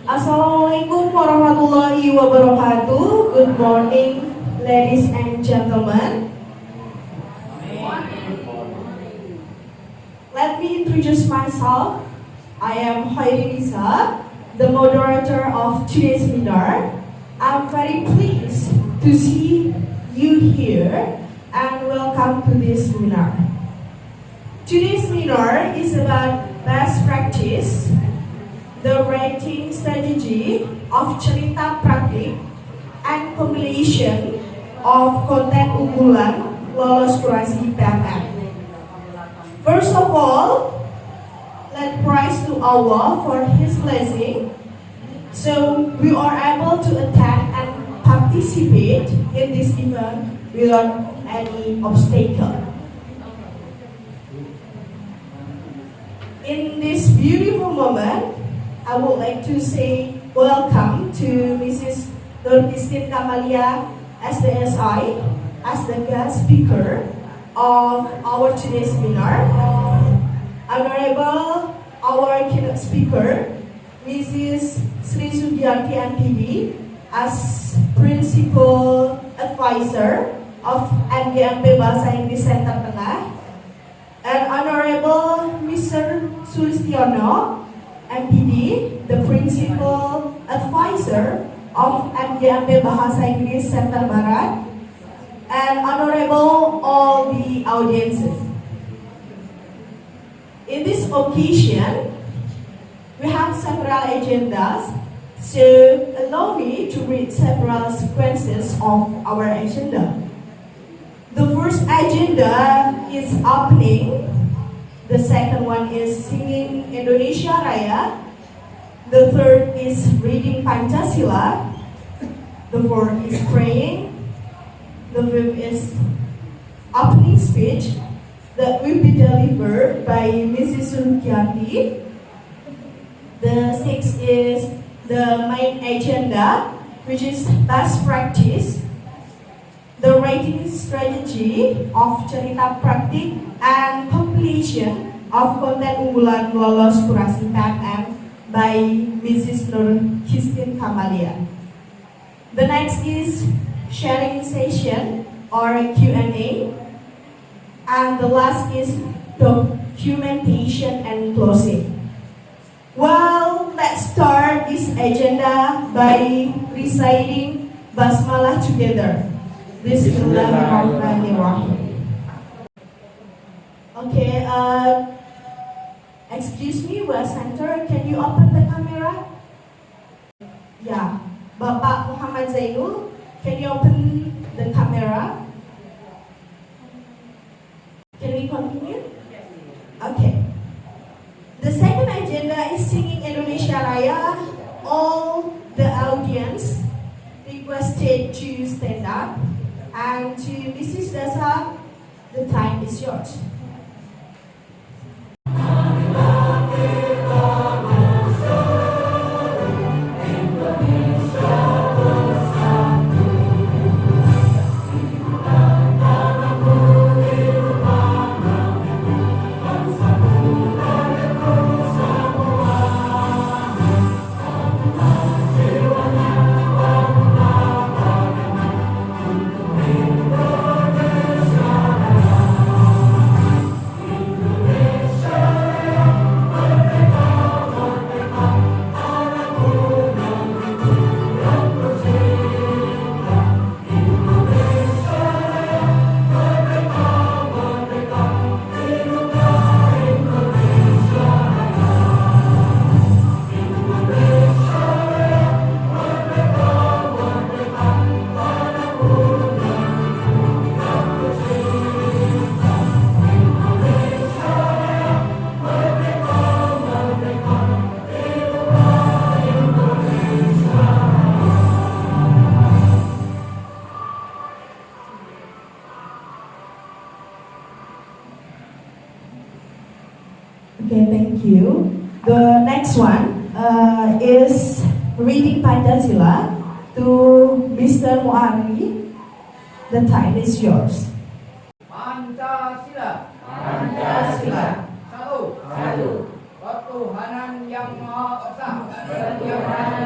Assalamualaikum warahmatullahi wabarakatuh. Good morning, ladies and gentlemen. Let me introduce myself. I am Hoiri Nisa, the moderator of today's seminar. I'm very pleased to see you here and welcome to this seminar. Today's seminar is about best practice, the writing strategy of cerita praktik, and compilation of konten unggulan lolos kurasi PMM. First of all, let praise to Allah for His blessing, so we are able to attend and participate in this event without any obstacle. In this beautiful moment, I would like to say welcome to Mrs. Nur Christine Kamalia, SDSI, as the guest speaker of our today's seminar. Honorable, our keynote speaker, Mrs. Sri Sudiarti MPD, as Principal Advisor of NGMP Bahasa Inggris Center Tengah, and Honorable Mr. Sulistiono, MPD, the Principal Advisor of NGMP Bahasa Inggris Center Barat, and Honorable all the audiences. In this occasion, we have several agendas, so allow me to read several sequences of our agenda. The first agenda is opening. The second one is singing Indonesia Raya. The third is reading Pancasila. The fourth is praying. The fifth is opening speech that will be delivered by Mrs. Suryati. The sixth is the main agenda, which is best practice, the writing strategy of cerita praktik, and completion of konten unggulan lolos kurasi PMM by Mrs. Nur Christine Kamalia. The next is sharing session or Q&A, and the last is documentation and closing. Well, let's start this agenda by reciting Basmalah together. Bismillahirrahmanirrahim. Okay, excuse me, West Center, can you open the camera? Yeah, Bapak Muhammad Zainul, can you open the camera? Can we continue? Okay. The second agenda is singing Indonesia Raya. All the audience requested to stand up. And to Mrs. Dasa, the time is yours. Okay, thank you. The next one is reading Pancasila to Mr. Muari. The time is yours. Pancasila. Pancasila. Satu. Satu. Ketuhanan yang Maha Esa. Ketuhanan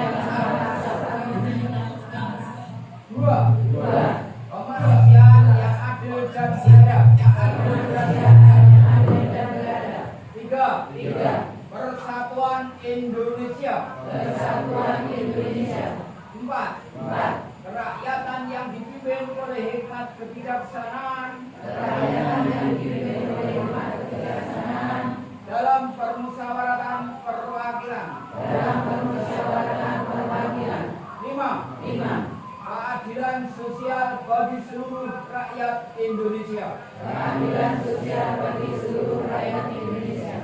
Indonesia. Persatuan Indonesia. 4. Kerakyatan yang dipimpin oleh hikmat kebijaksanaan. Kerakyatan yang dipimpin oleh hikmat kebijaksanaan. Dalam permusyawaratan perwakilan. Dalam permusyawaratan perwakilan. 5. Keadilan sosial bagi seluruh rakyat Indonesia. Keadilan sosial bagi seluruh rakyat Indonesia.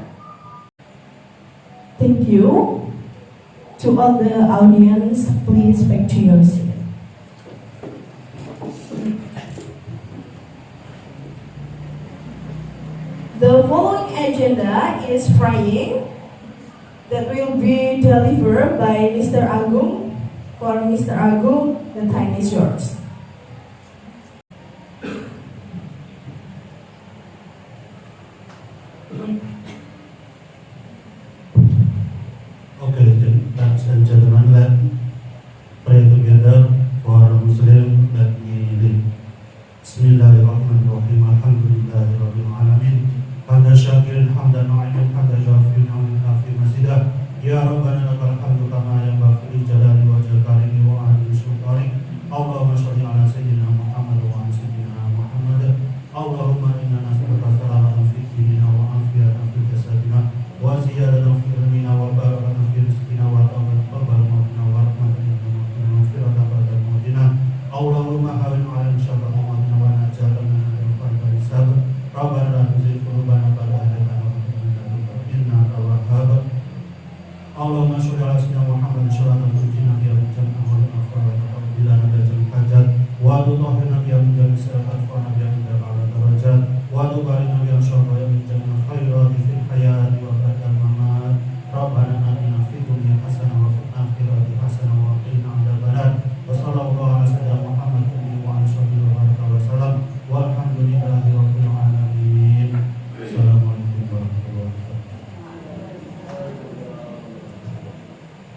Thank you. To all the audience, please back to your seat. The following agenda is praying that will be delivered by Mr. Agung. For Mr. Agung, the time is yours. Okay, ladies and gentlemen, let's pray together for Muslim. Let me read. Bismillahirrahmanirrahim. Alhamdulillahirabbil alamin. Hamdan syakirin hamdan na'imin hamdan syafirin wa kafi masidah. Ya Rabbana lakal hamdu kama yanbaghi li jalali wajhil karimi wa ahli sultanik. Allahumma shalli ala sayyidina Muhammad wa ala sayyidina Muhammad. Allahumma inna nas'aluka salamatan fid dinina wa afiyatan fil jasadina wa ziyadatan fil ilmina wa barakatan fi rizqina wa taqabbal mautina wa rahmatan wa maghfiratan ba'da mautina. Allahumma hawwin 'alaina syarra ummatina wa najatan min al-faqr hisab. Rabbana la tuzigh qulubana ba'da idh hadaytana wa hab lana min ladunka innaka wahhab. Allahumma sholli ala sayyidina Muhammad sholatan tujina biha min jami'il afkar wa taqabbilana biha jami'al hajat wa tutahhirna biha min jami'is sayyi'at wa biha min jami'il darajat wa tubarik biha syarra min jami'il khairat fil hayati wa ba'da mamat. Rabbana atina fid dunya hasanah wa fil akhirati hasanah wa qina adzabannar. Wa sallallahu ala sayyidina Muhammad wa ala alihi wa sallam. Walhamdulillahi rabbil alamin. Assalamualaikum warahmatullahi wabarakatuh.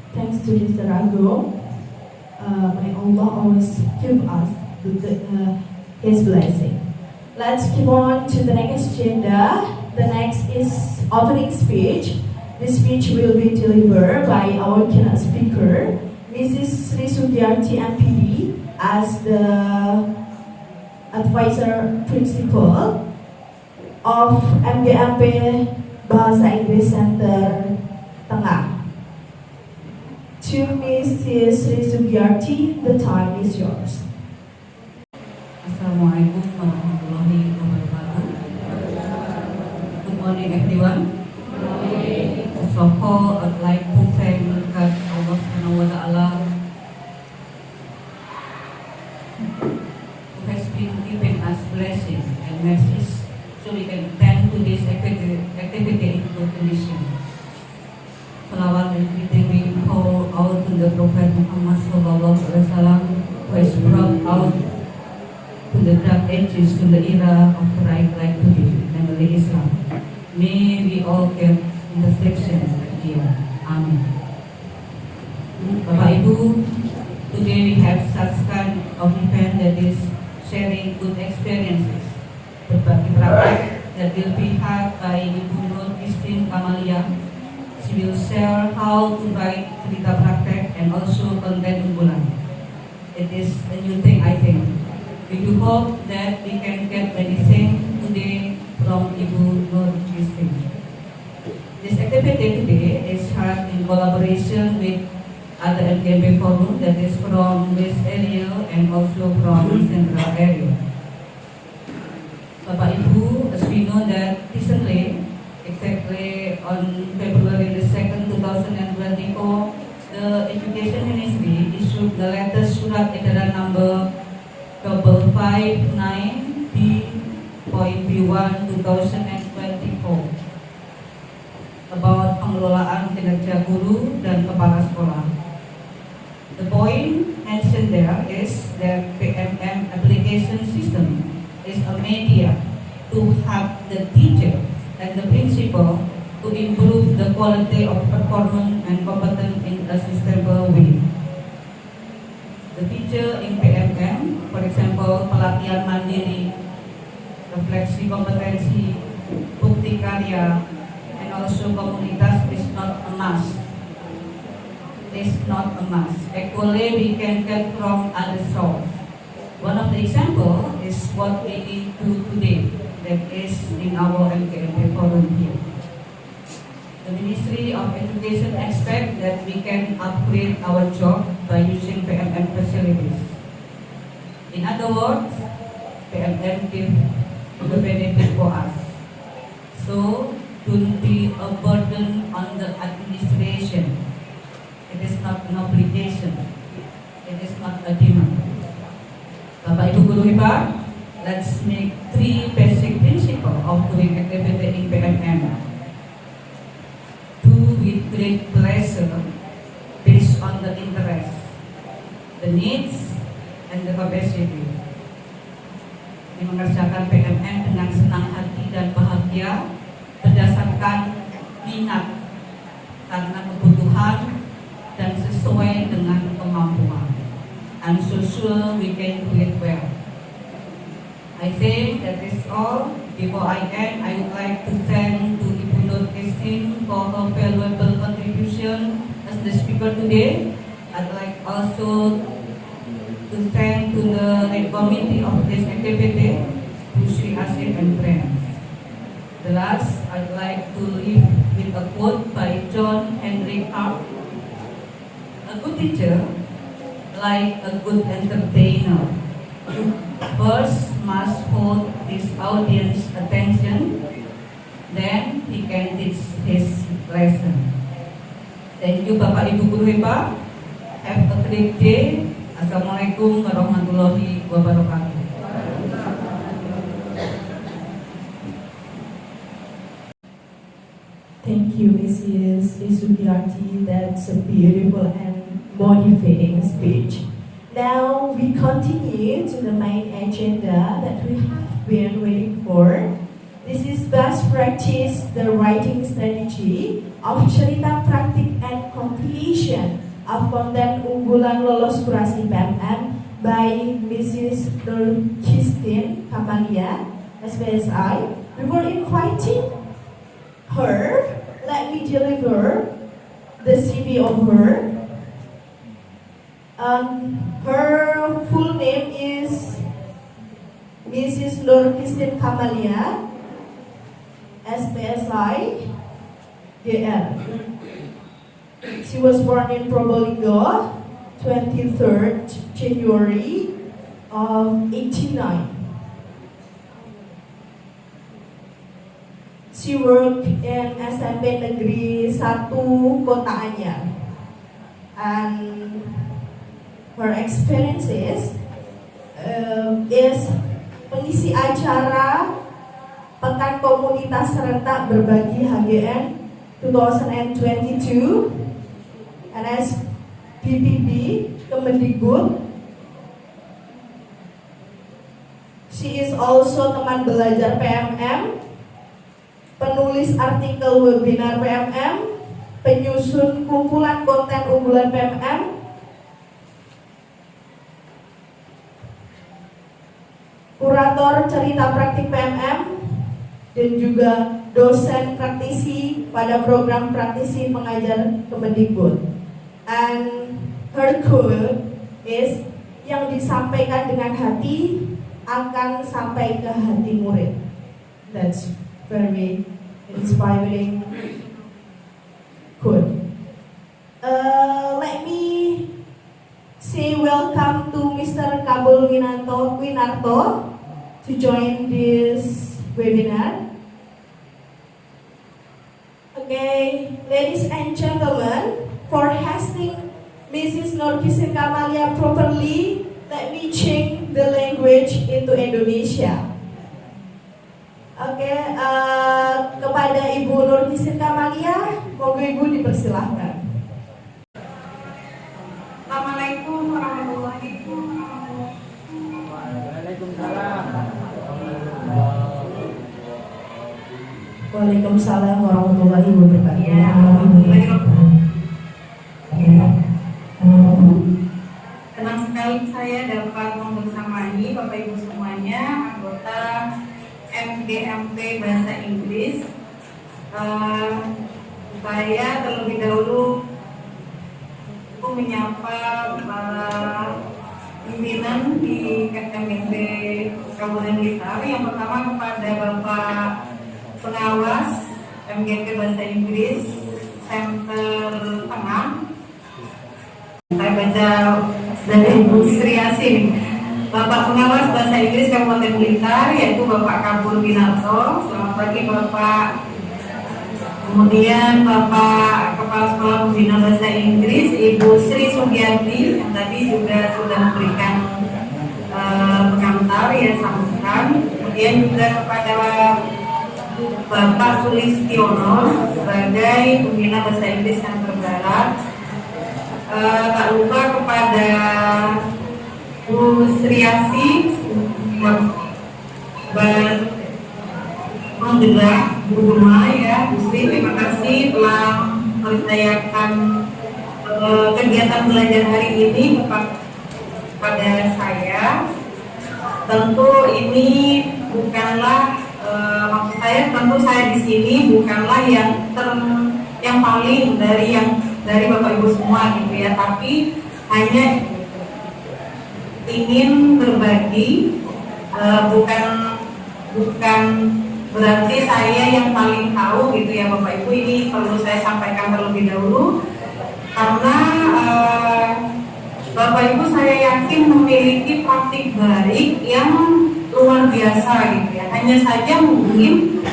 Thanks to Mr. Agung. May Allah always give us His blessing. Let's keep on to the next agenda. The next is opening speech. This speech will be delivered by our keynote speaker, Mrs. Sri Sugiarti MPD, as the advisor principal of MGMP Bahasa Inggris Center Tengah. To Mrs. Sri Sugiarti, the time is yours. Assalamualaikum warahmatullahi wabarakatuh. Good morning everyone. First of all, I'd like to thank God Allah Subhanahu wa Ta'ala who has been giving us blessings and mercies so we can attend to this activity in good condition. Salawat dan greeting we pour out to the Prophet Muhammad Sallallahu Alaihi Wasallam, who has brought out to the dark ages to the era of bright light today, namely Islam. May we all get intersections here. Amin. Bapak Ibu, today we have such kind of event that is sharing good experiences, berbagi praktek that will be had by Ibu Nur Christine Kamalia. She will share how to write cerita praktek and also content unggulan. It is a new thing, I think. We do hope that we can get anything today from Ibu Nur Christine. This activity today is held in collaboration with other MGMP forum that is from West area and also from Central area. Bapak Ibu, as we know that recently, exactly on February the 2nd, 2024, the Education Ministry issued the latest Surat Edaran number 559B.B1 2024 about pengelolaan kinerja guru dan kepala sekolah. The point mentioned there is that PMM application system is a media to help the teacher and the principal to improve the quality of performance and competence in a sustainable way. The teacher in PMM, for example, pelatihan mandiri, refleksi kompetensi, bukti karya, and also komunitas is not a must. is not a must. Actually, we can get from other source. One of the example is what we do today, that is in our MKMP forum here. The Ministry of Education expects that we can upgrade our job by using PMM facilities. In other words, PMM gives the benefit for us. So, don't be a burden on the administration. It is not an obligation. It is not a demand. Bapak Ibu Guru Hebat, let's make 3 basic principles of doing activity in PMM. Do with great pleasure based on the interest, the needs, and the capacity. Ini mengerjakan PMM dengan senang hati dan bahagia berdasarkan minat karena kebutuhan dan sesuai dengan kemampuan. I'm so sure we can do it well. I think that is all. Before I end, I would like to thank to Ibu Nur Christine for her valuable contribution as the speaker today. I'd like also to thank to the committee of this activity, to Sri Asif and friends. The last, I'd like to leave with a quote by John Henry Hart. A good teacher, like a good entertainer, first must hold his audience attention, then he can teach his lesson. Thank you Bapak Ibu Guru Hebat. Have a great day. Assalamualaikum warahmatullahi wabarakatuh. Thank you, Mrs. Isugiyarti. That's a beautiful and motivating speech. Now we continue to the main agenda that we have been waiting for. This is best practice, the writing strategy of cerita praktik and completion of konten unggulan lolos kurasi PMM by Mrs. Nur Christine Kamalia, SPSI. Before inviting her, let me deliver the CV of her. Her full name is Mrs. Nur Christine Kamalia, SPSI, GL. She was born in Probolinggo, 23rd January of 89. She worked in SMP Negeri 1 Kota Anyar, and her experiences is pengisi acara Pekan Komunitas Serentak Berbagi HGN 2022 and as BPB Kemendikbud. She is also teman belajar PMM, penulis artikel webinar PMM, penyusun kumpulan konten unggulan PMM, kurator cerita praktik PMM, dan juga dosen praktisi pada program praktisi pengajar Kemendikbud. And her quote is, yang disampaikan dengan hati akan sampai ke hati murid. That's very inspiring quote. Let me say welcome to Mr. Kabul Winarto to join this webinar. Okay, ladies and gentlemen, for hosting Mrs. Nur Christine Kamalia properly, let me change the language into Indonesia. Oke, kepada Ibu Nur Christine Kamalia, monggo Ibu dipersilahkan. Assalamualaikum warahmatullahi wabarakatuh. Waalaikumsalam warahmatullahi wabarakatuh. Senang sekali saya dapat membersamai Bapak Ibu semuanya, anggota MGMP Bahasa Inggris. Saya terlebih dahulu menyapa para pimpinan di KMD Kabupaten Blitar. Yang pertama kepada Bapak Pengawas MGP Bahasa Inggris Center Tengah. Saya baca dari Ibu Sri Asin. Bapak Pengawas Bahasa Inggris Kabupaten Blitar, yaitu Bapak Kapur Winarto. Selamat pagi Bapak. Kemudian Bapak Kepala Sekolah Pembina Bahasa Inggris Ibu Sri Sugiarti, yang tadi juga sudah memberikan pengantar ya, sambutan. Kemudian juga kepada Bapak Sulistiono sebagai Pembina Bahasa Inggris Kantor Barat. Tak lupa kepada Bu Sriasi menggerak Bu Guma ya, Bu Sri, terima kasih telah mendayakan kegiatan belajar hari ini kepada saya. Tentu ini bukanlah maksud saya, tentu saya di sini bukanlah yang paling dari Bapak Ibu semua gitu ya, tapi hanya ingin berbagi, bukan berarti saya yang paling tahu gitu ya Bapak Ibu. Ini perlu saya sampaikan terlebih dahulu karena Bapak Ibu saya yakin memiliki praktik baik yang luar biasa gitu ya. Hanya saja mungkin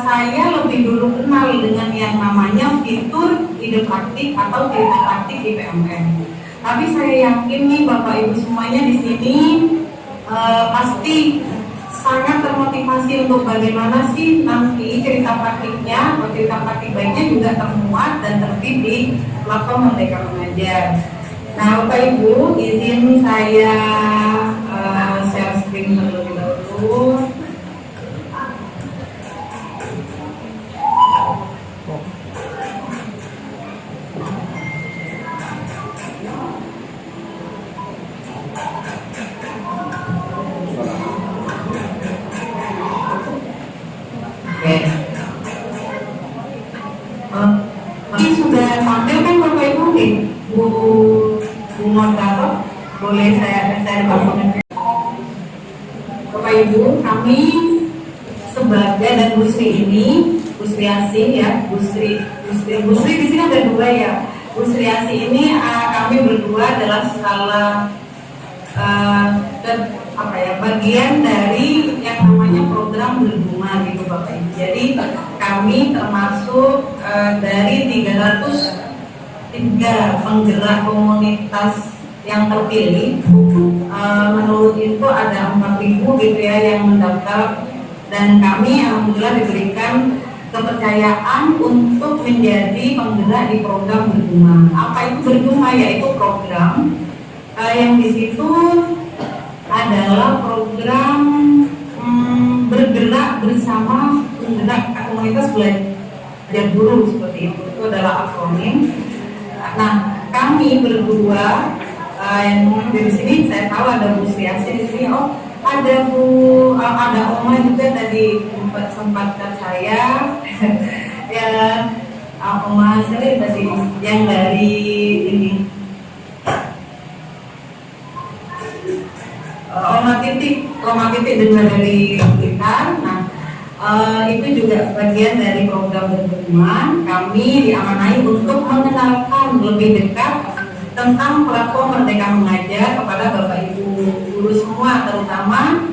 saya lebih dulu kenal dengan yang namanya fitur ide praktik atau cerita praktik di PMN. Tapi saya yakin nih Bapak Ibu semuanya di sini pasti sangat termotivasi untuk bagaimana sih nanti cerita praktiknya atau cerita praktik baiknya juga termuat dan terbit di platform Merdeka Mengajar. Nah Bapak Ibu, izin saya share screen terlebih dahulu. Ini sudah tampil kan Bapak Ibu nih, Bu Moderator, boleh saya bangun. Bapak Ibu, kami sebagai dan Bu Sri ini, Bu Sri Asih ya, Bu Sri di sini ada dua ya. Bu Sri Asih ini kami berdua adalah bagian dari yang namanya program Berguna gitu Bapak Ibu. Jadi kami termasuk dari 303 penggerak komunitas yang terpilih. Menurut info ada 4.000 gitu ya yang mendaftar, dan kami alhamdulillah diberikan kepercayaan untuk menjadi penggerak di program Berguna. Apa itu Berguna? Yaitu program yang di situ adalah program bergerak bersama penggerak komunitas belajar guru seperti itu adalah akronim. Nah kami berdua yang di sini saya tahu ada Bu Sri Asih di sini, ada Oma juga tadi sempatkan saya ya, Oma Sri tadi yang dari ini. Roma Titik dengar dari Blitar. Nah, itu juga bagian dari program Berguna. Kami diamanai untuk mengenalkan lebih dekat tentang platform Merdeka Mengajar kepada Bapak Ibu guru semua, terutama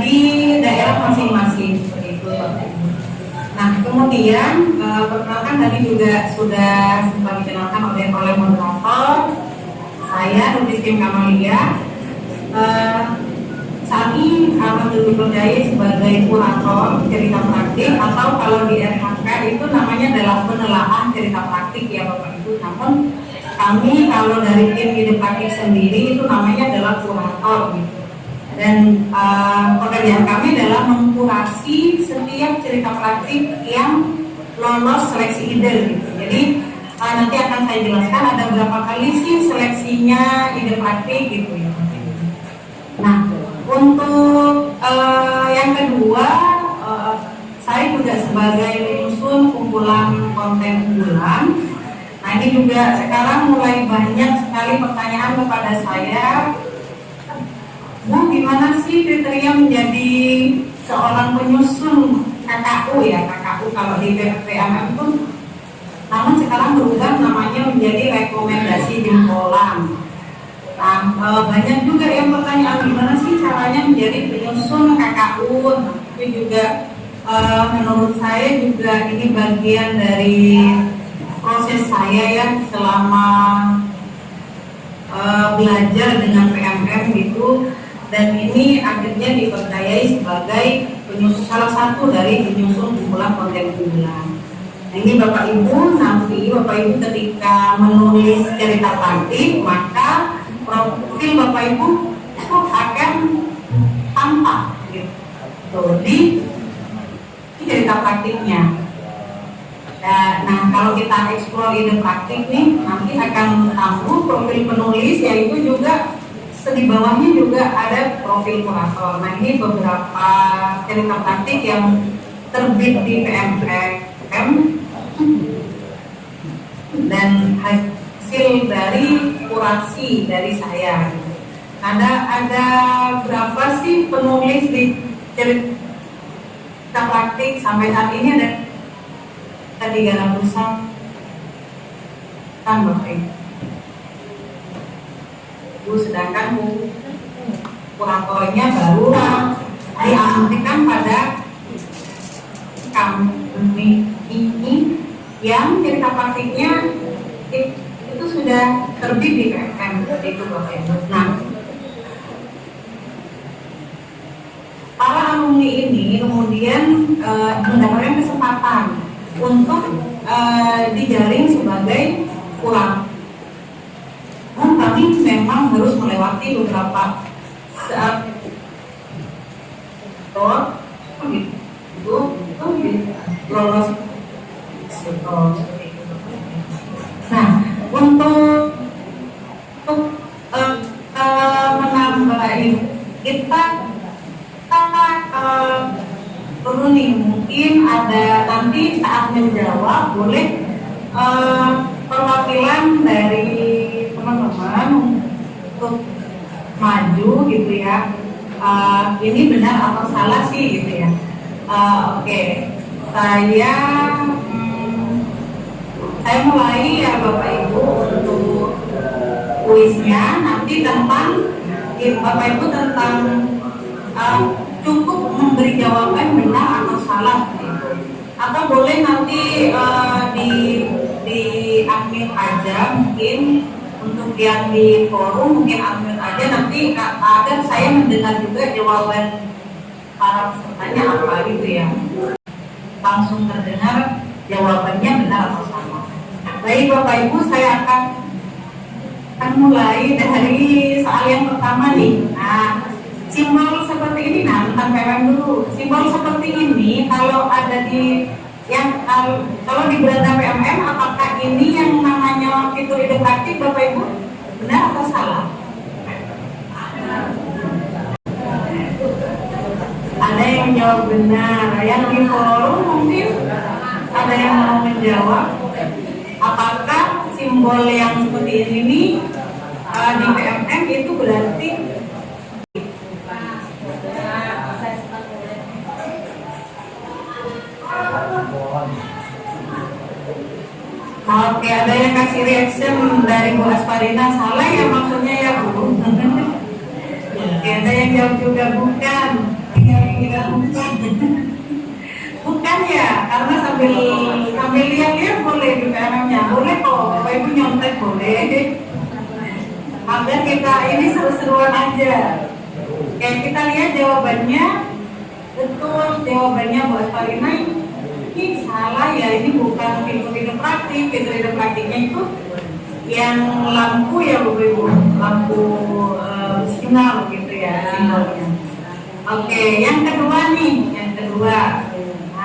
di daerah masing-masing seperti itu Bapak Ibu. Nah, kemudian perkenalkan tadi juga sudah sempat dikenalkan oleh moderator saya Nurdistin Kamalia. Saat ini alhamdulillah dipercayai sebagai kurator cerita praktik, atau kalau di RHK itu namanya adalah penelaah cerita praktik ya Bapak Ibu. Namun kami kalau dari tim ide praktik sendiri itu namanya adalah kurator gitu. Dan pekerjaan kami adalah mengkurasi setiap cerita praktik yang lolos seleksi ide gitu. Jadi nanti akan saya jelaskan ada berapa kali sih seleksinya ide praktik gitu ya. Nah, untuk yang kedua, saya juga sebagai penyusun kumpulan konten unggulan. Nah, Nah ini juga sekarang mulai banyak sekali pertanyaan kepada saya, Bu, gimana sih kriteria menjadi seorang penyusun KKU ya, KKU kalau di PMM itu, namun sekarang berubah namanya menjadi rekomendasi jempolan. Nah, banyak juga yang bertanya gimana sih caranya menjadi penyusun KKU. Nah, itu juga menurut saya juga ini bagian dari proses saya ya selama belajar dengan PMM gitu. Dan ini akhirnya dipercayai sebagai salah satu dari penyusun kumpulan konten unggulan. Nah, ini Bapak Ibu, nanti Bapak Ibu ketika menulis cerita praktik, maka profil Bapak Ibu itu akan tampak gitu di cerita praktiknya. Nah, kalau kita eksplor ide praktik nih, nanti akan tahu profil penulis, yaitu juga di bawahnya juga ada profil kurator. Nah, ini beberapa cerita praktik yang terbit di PMM dan hasil dari kurasi dari saya. Ada berapa sih penulis di cerita praktik sampai saat ini? Ada 300-an kan Bapak Ibu. Sedangkan kuratornya baru diambilkan pada kami ini yang cerita praktiknya itu sudah terbit di PMM seperti itu Bapak Ibu. Nah, para alumni ini kemudian mendapatkan kesempatan untuk dijaring sebagai kurator. Kami memang harus melewati beberapa saat lolos. Nah, untuk menambah ini kita perlu nih, mungkin ada nanti saat menjawab boleh perwakilan dari teman-teman untuk maju gitu ya. Ini benar atau salah sih gitu ya. Oke. Saya mulai ya Bapak Ibu untuk kuisnya nanti tentang Bapak Ibu tentang cukup memberi jawaban benar atau salah gitu. Atau boleh nanti di admin aja mungkin. Untuk yang di forum mungkin admin aja nanti agar saya mendengar juga jawaban para pesertanya apa gitu ya, langsung terdengar jawabannya benar atau salah. Baik Bapak Ibu, saya akan mulai dari soal yang pertama nih. Nah, simbol seperti ini, nah tentang PMM dulu. Simbol seperti ini kalau ada di kalau di beranda PMM, apakah ini yang namanya fitur ide praktik Bapak Ibu? Benar atau salah? Ada yang jawab benar, yang di forum mungkin ada yang mau menjawab. Apakah simbol yang seperti ini di PMM itu berarti Oke, ada yang kasih reaction dari Bu Asparina, salah ya maksudnya ya Bu. Oke, ada yang jawab juga bukan. Bukan ya, karena sambil lihat boleh di PMM-nya, boleh kok, Bapak Ibu nyontek boleh. Agar kita ini seru-seruan aja. Oke, kita lihat jawabannya. Betul, jawabannya Bu Asparina. Ini salah ya, ini bukan fitur ide praktik. Fitur ide praktiknya itu yang lampu ya Bapak Ibu, lampu sinyal gitu ya simbolnya. Oke, yang kedua nih,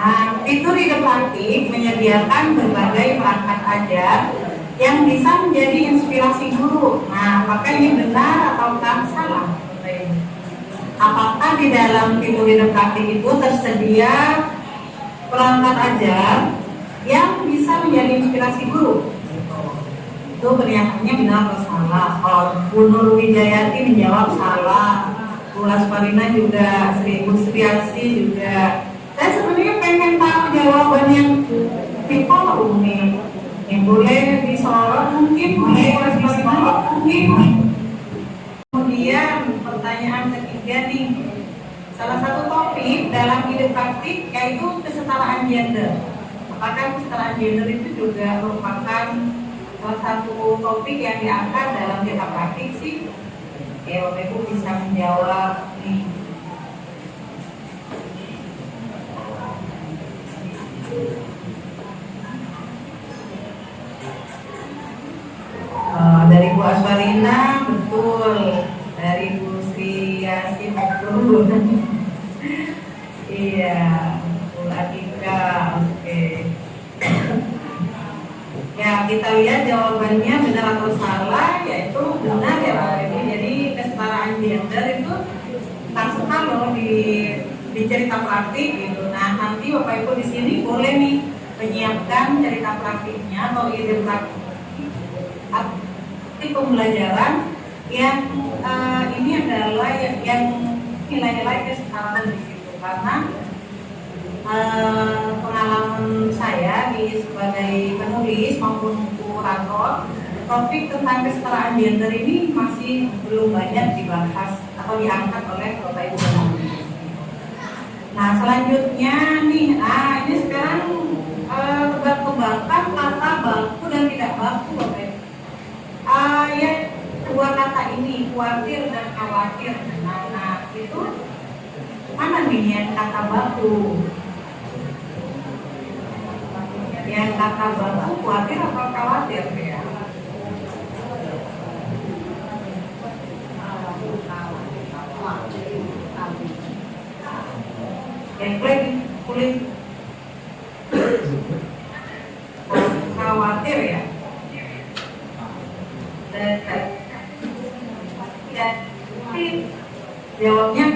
Nah, fitur ide praktik menyediakan berbagai perangkat ajar yang bisa menjadi inspirasi guru. Nah, apakah ini benar ataukah salah? Apakah di dalam fitur ide praktik itu tersedia perangkat ajar yang bisa menjadi inspirasi guru? itu pernyataannya benar atau salah. Kalau Bu Nur Wijayati menjawab salah, Bu Asparina juga, Bu Sriasi juga. Saya sebenarnya pengen tahu jawaban yang people nih. Yang boleh disorot mungkin, boleh disorot mungkin. Kemudian pertanyaan ketiga nih, salah satu topik dalam hidup praktik yaitu kesetaraan gender. Apakah kesetaraan gender itu juga merupakan salah satu topik yang diangkat dalam kita praktik sih? Oke, Bapak Ibu bisa menjawab nih. Dari Bu Aswarina betul, dari Bu Sriasi betul. Iya, Bu Atika, oke. Ya, kita lihat jawabannya benar atau salah, yaitu benar ya Bapak Ibu. Jadi kesetaraan gender itu langsung loh di cerita praktik gitu. Nah, nanti Bapak Ibu di sini boleh nih menyiapkan cerita praktiknya atau ide praktik pembelajaran yang ini adalah yang nilai-nilai kesetaraan di situ, karena pengalaman saya sebagai penulis maupun kurator, topik tentang kesetaraan gender ini masih belum banyak dibahas atau diangkat oleh Bapak Ibu penulis. Nah, selanjutnya nih, ini sekarang tebak-tebakan kata baku dan tidak baku Bapak Ibu. Ya, dua kata ini, khawatir dan khawatir. Nah, itu mana nih yang kata baku? Yang kata baku khawatir atau khawatir ya? Yang kulit khawatir ya? Jawabnya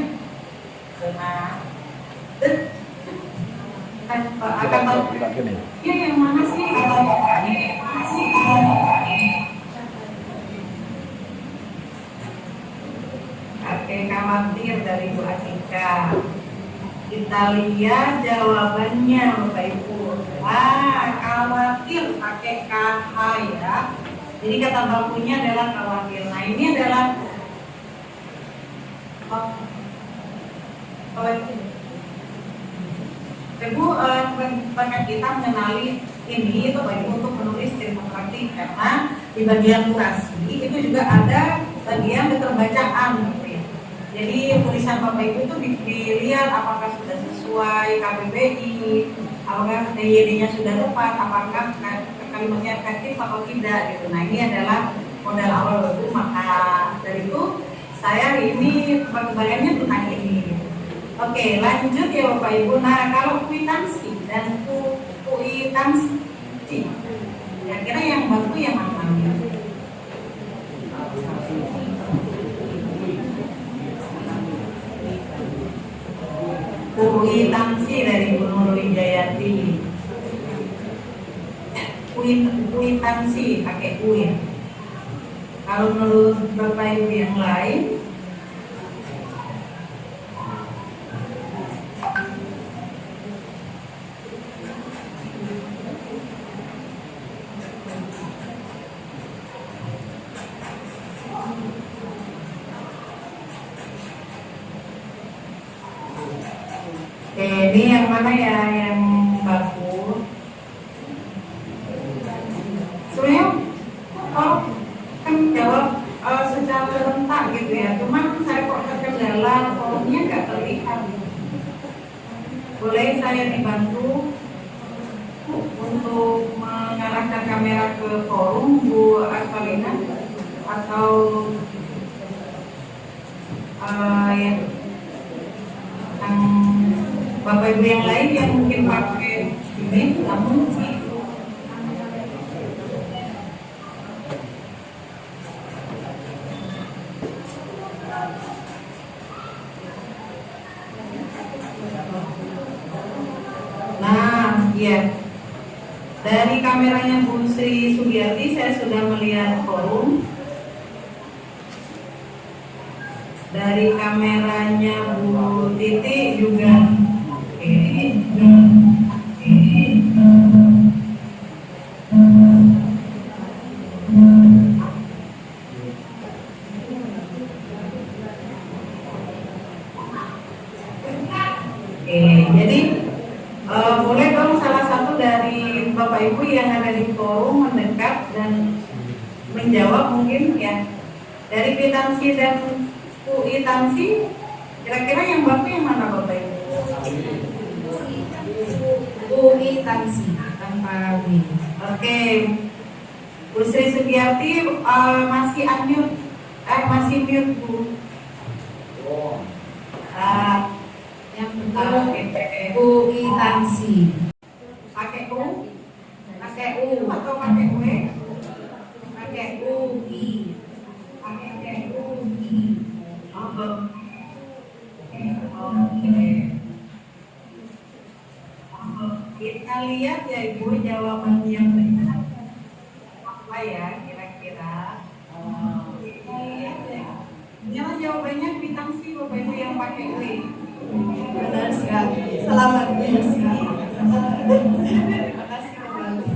akan ya yang mana sih? Oke, khawatir dari Bu Atika. Kita lihat jawabannya Bapak Ibu. Khawatir pakai KH ya. Jadi kata bakunya adalah khawatir. Nah, ini adalah Ibu, banyak kita mengenali ini itu Bapak Ibu untuk menulis cerita praktik, karena di bagian kurasi itu juga ada bagian keterbacaan gitu ya. Jadi tulisan Bapak Ibu itu dilihat apakah sudah sesuai KBBI, apakah TYD-nya sudah tepat, apakah kalimatnya efektif atau tidak gitu. Nah, ini adalah modal awal Bapak. Maka dari itu saya ini tebak-tebakannya tentang ini. Oke, lanjut ya Bapak Ibu. Nah, kalau kuitansi dan kuitansi, kira-kira yang baku yang mana? Kuitansi dari Bu Nur Wijayati. Kuitansi pakai kuit. Kalau menurut Bapak Ibu yang lain, ini yang mana ya yang baku? Sebenarnya kalau kan jawab secara serentak gitu ya, cuman saya kok terkendala forumnya nggak terlihat. Boleh saya dibantu untuk mengarahkan kamera ke forum Bu Asparina atau yang Bapak Ibu yang lain yang mungkin pakai ini, namun sih nah, iya. Dari kameranya Bu Sri Sugiyarti saya sudah melihat forum. Dari kameranya Bu Titi juga. Jadi boleh dong salah satu dari Bapak Ibu yang ada di forum mendekat dan menjawab mungkin ya. Dari Pitansi dan UI Tansi, kira-kira yang Bapak yang mana Bapak Ibu? UI Tansi tanpa W. Oke, Bu Sri Sugiyarti masih unmute, masih mute Bu. Yang pertama UI Tansi. Pakai U, Pakai U atau pakai W? pakai UI. Pakai UI. Kita lihat ya Ibu jawaban yang benar apa ya kira-kira. Kita lihat ya. Nyala jawabannya bintang sih Bapak Ibu yang pakai W. Benar sekali. Selamat Bu Yusi. Terima kasih kembali.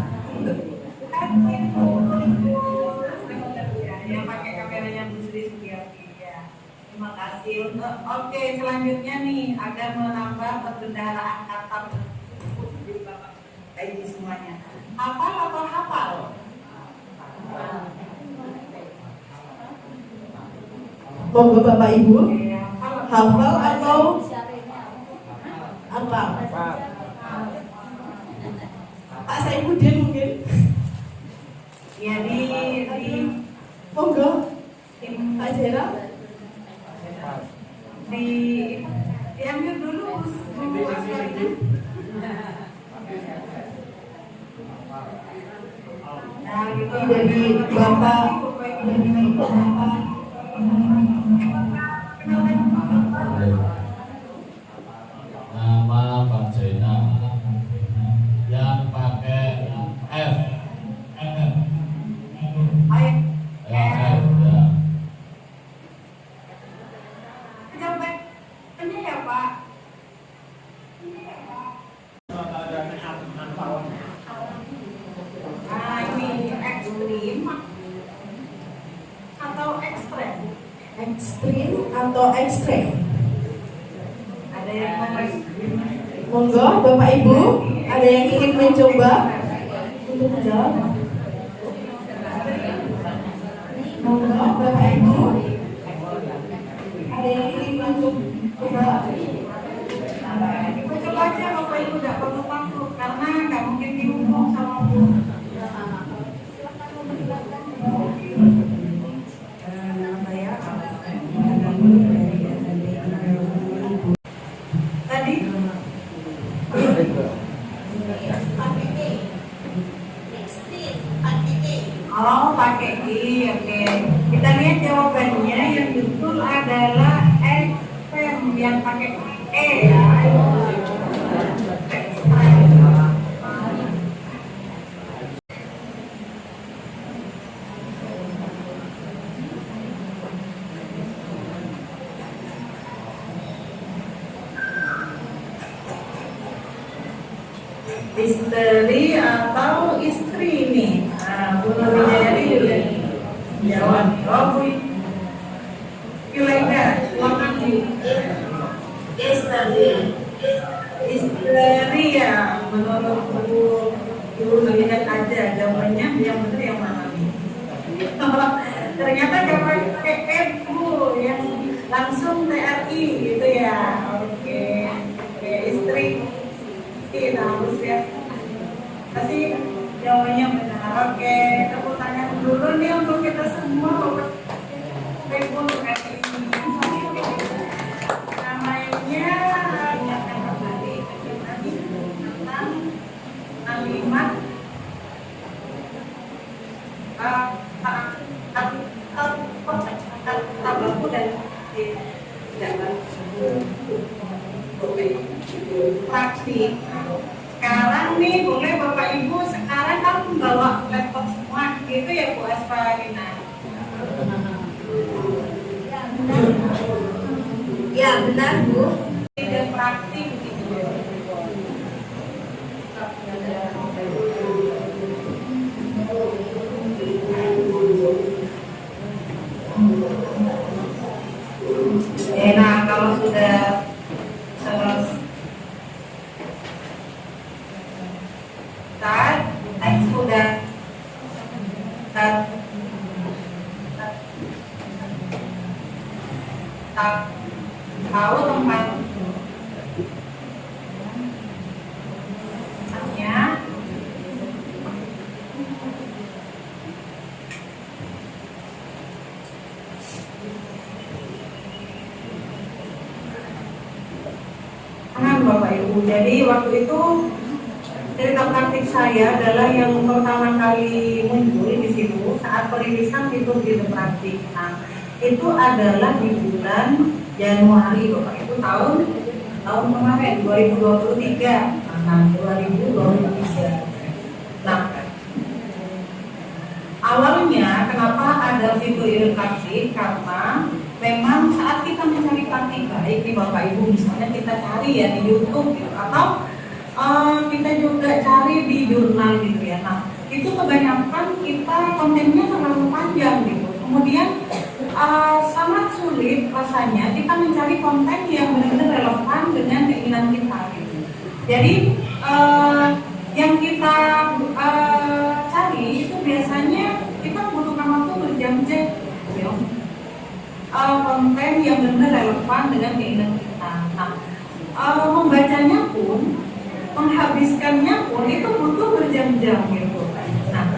Yang pakai kameranya Bu Sri Sugiyarti ya. Terima kasih. Oke, selanjutnya nih agar menambah perbendaharaan kata ini semuanya. Hafal atau hafal? Monggo Bapak Ibu, Oke, hafal atau apa? Pak Saifuddin mungkin? Ya di Monggo, Pak Jera. diambil dulu Bu Aswarina. Nah, gitu. Dari Bapak. Nama Pak Jaina yang pakai F. Ayo. Ya, F ya. Jawabannya ya Pak. Nah ini ekstrim atau ekstrem? Ekstrim atau ekstrem? Ada yang mau Monggo Bapak Ibu, ada yang ingin mencoba untuk menjawab? Monggo Bapak Ibu, ada yang ingin mencoba? coba aja Bapak Ibu tidak perlu takut karena nggak mungkin diumum sama Bu. Tadi oh pakai I, oke. Kita lihat jawabannya yang betul adalah ekstrem yang pakai E ya. Istri atau istri nih? Nah, Bu Nur Wijayadi juga jawab. Oh, Bu Yulega, silakan Bu. Istri ya, menurut Bu lihat aja jawabannya yang benar yang mana nih? Ternyata jawaban PM Bu yang langsung TRI gitu ya. Oke, istri. Harus ya. Kasih jawabannya benar. Oke, tepuk tangan dulu nih untuk kita semua. Bapak Ibu untuk kasih ini. Namanya ingatkan kembali tadi tentang kalimat tabaku dan tidak praktik. Sekarang nih boleh Bapak Ibu sekarang kan bawa laptop semua gitu ya Bu Asparina? Ya benar Bu. Tidak praktik gitu. Nah kalau sudah selesai, sudah tahu tempatnya, Bapak Ibu. Jadi waktu itu cerita praktik saya adalah yang pertama kali muncul di situ saat perilisan fitur ide praktik. Nah, itu adalah di bulan Januari Bapak Ibu tahun kemarin 2023. Nah, 2023. Nah, awalnya kenapa ada fitur ide praktik? Karena memang saat kita mencari praktik baik nih Bapak Ibu, misalnya kita cari ya di YouTube gitu, atau kita juga cari di jurnal gitu ya. Nah, itu kebanyakan kita kontennya terlalu panjang gitu. Kemudian sangat sulit rasanya kita mencari konten yang benar-benar relevan dengan keinginan kita gitu. Jadi yang kita cari itu biasanya kita membutuhkan waktu berjam-jam gitu. Konten yang benar-benar relevan dengan keinginan kita. Nah, membacanya pun, menghabiskannya pun itu butuh berjam-jam gitu. Nah,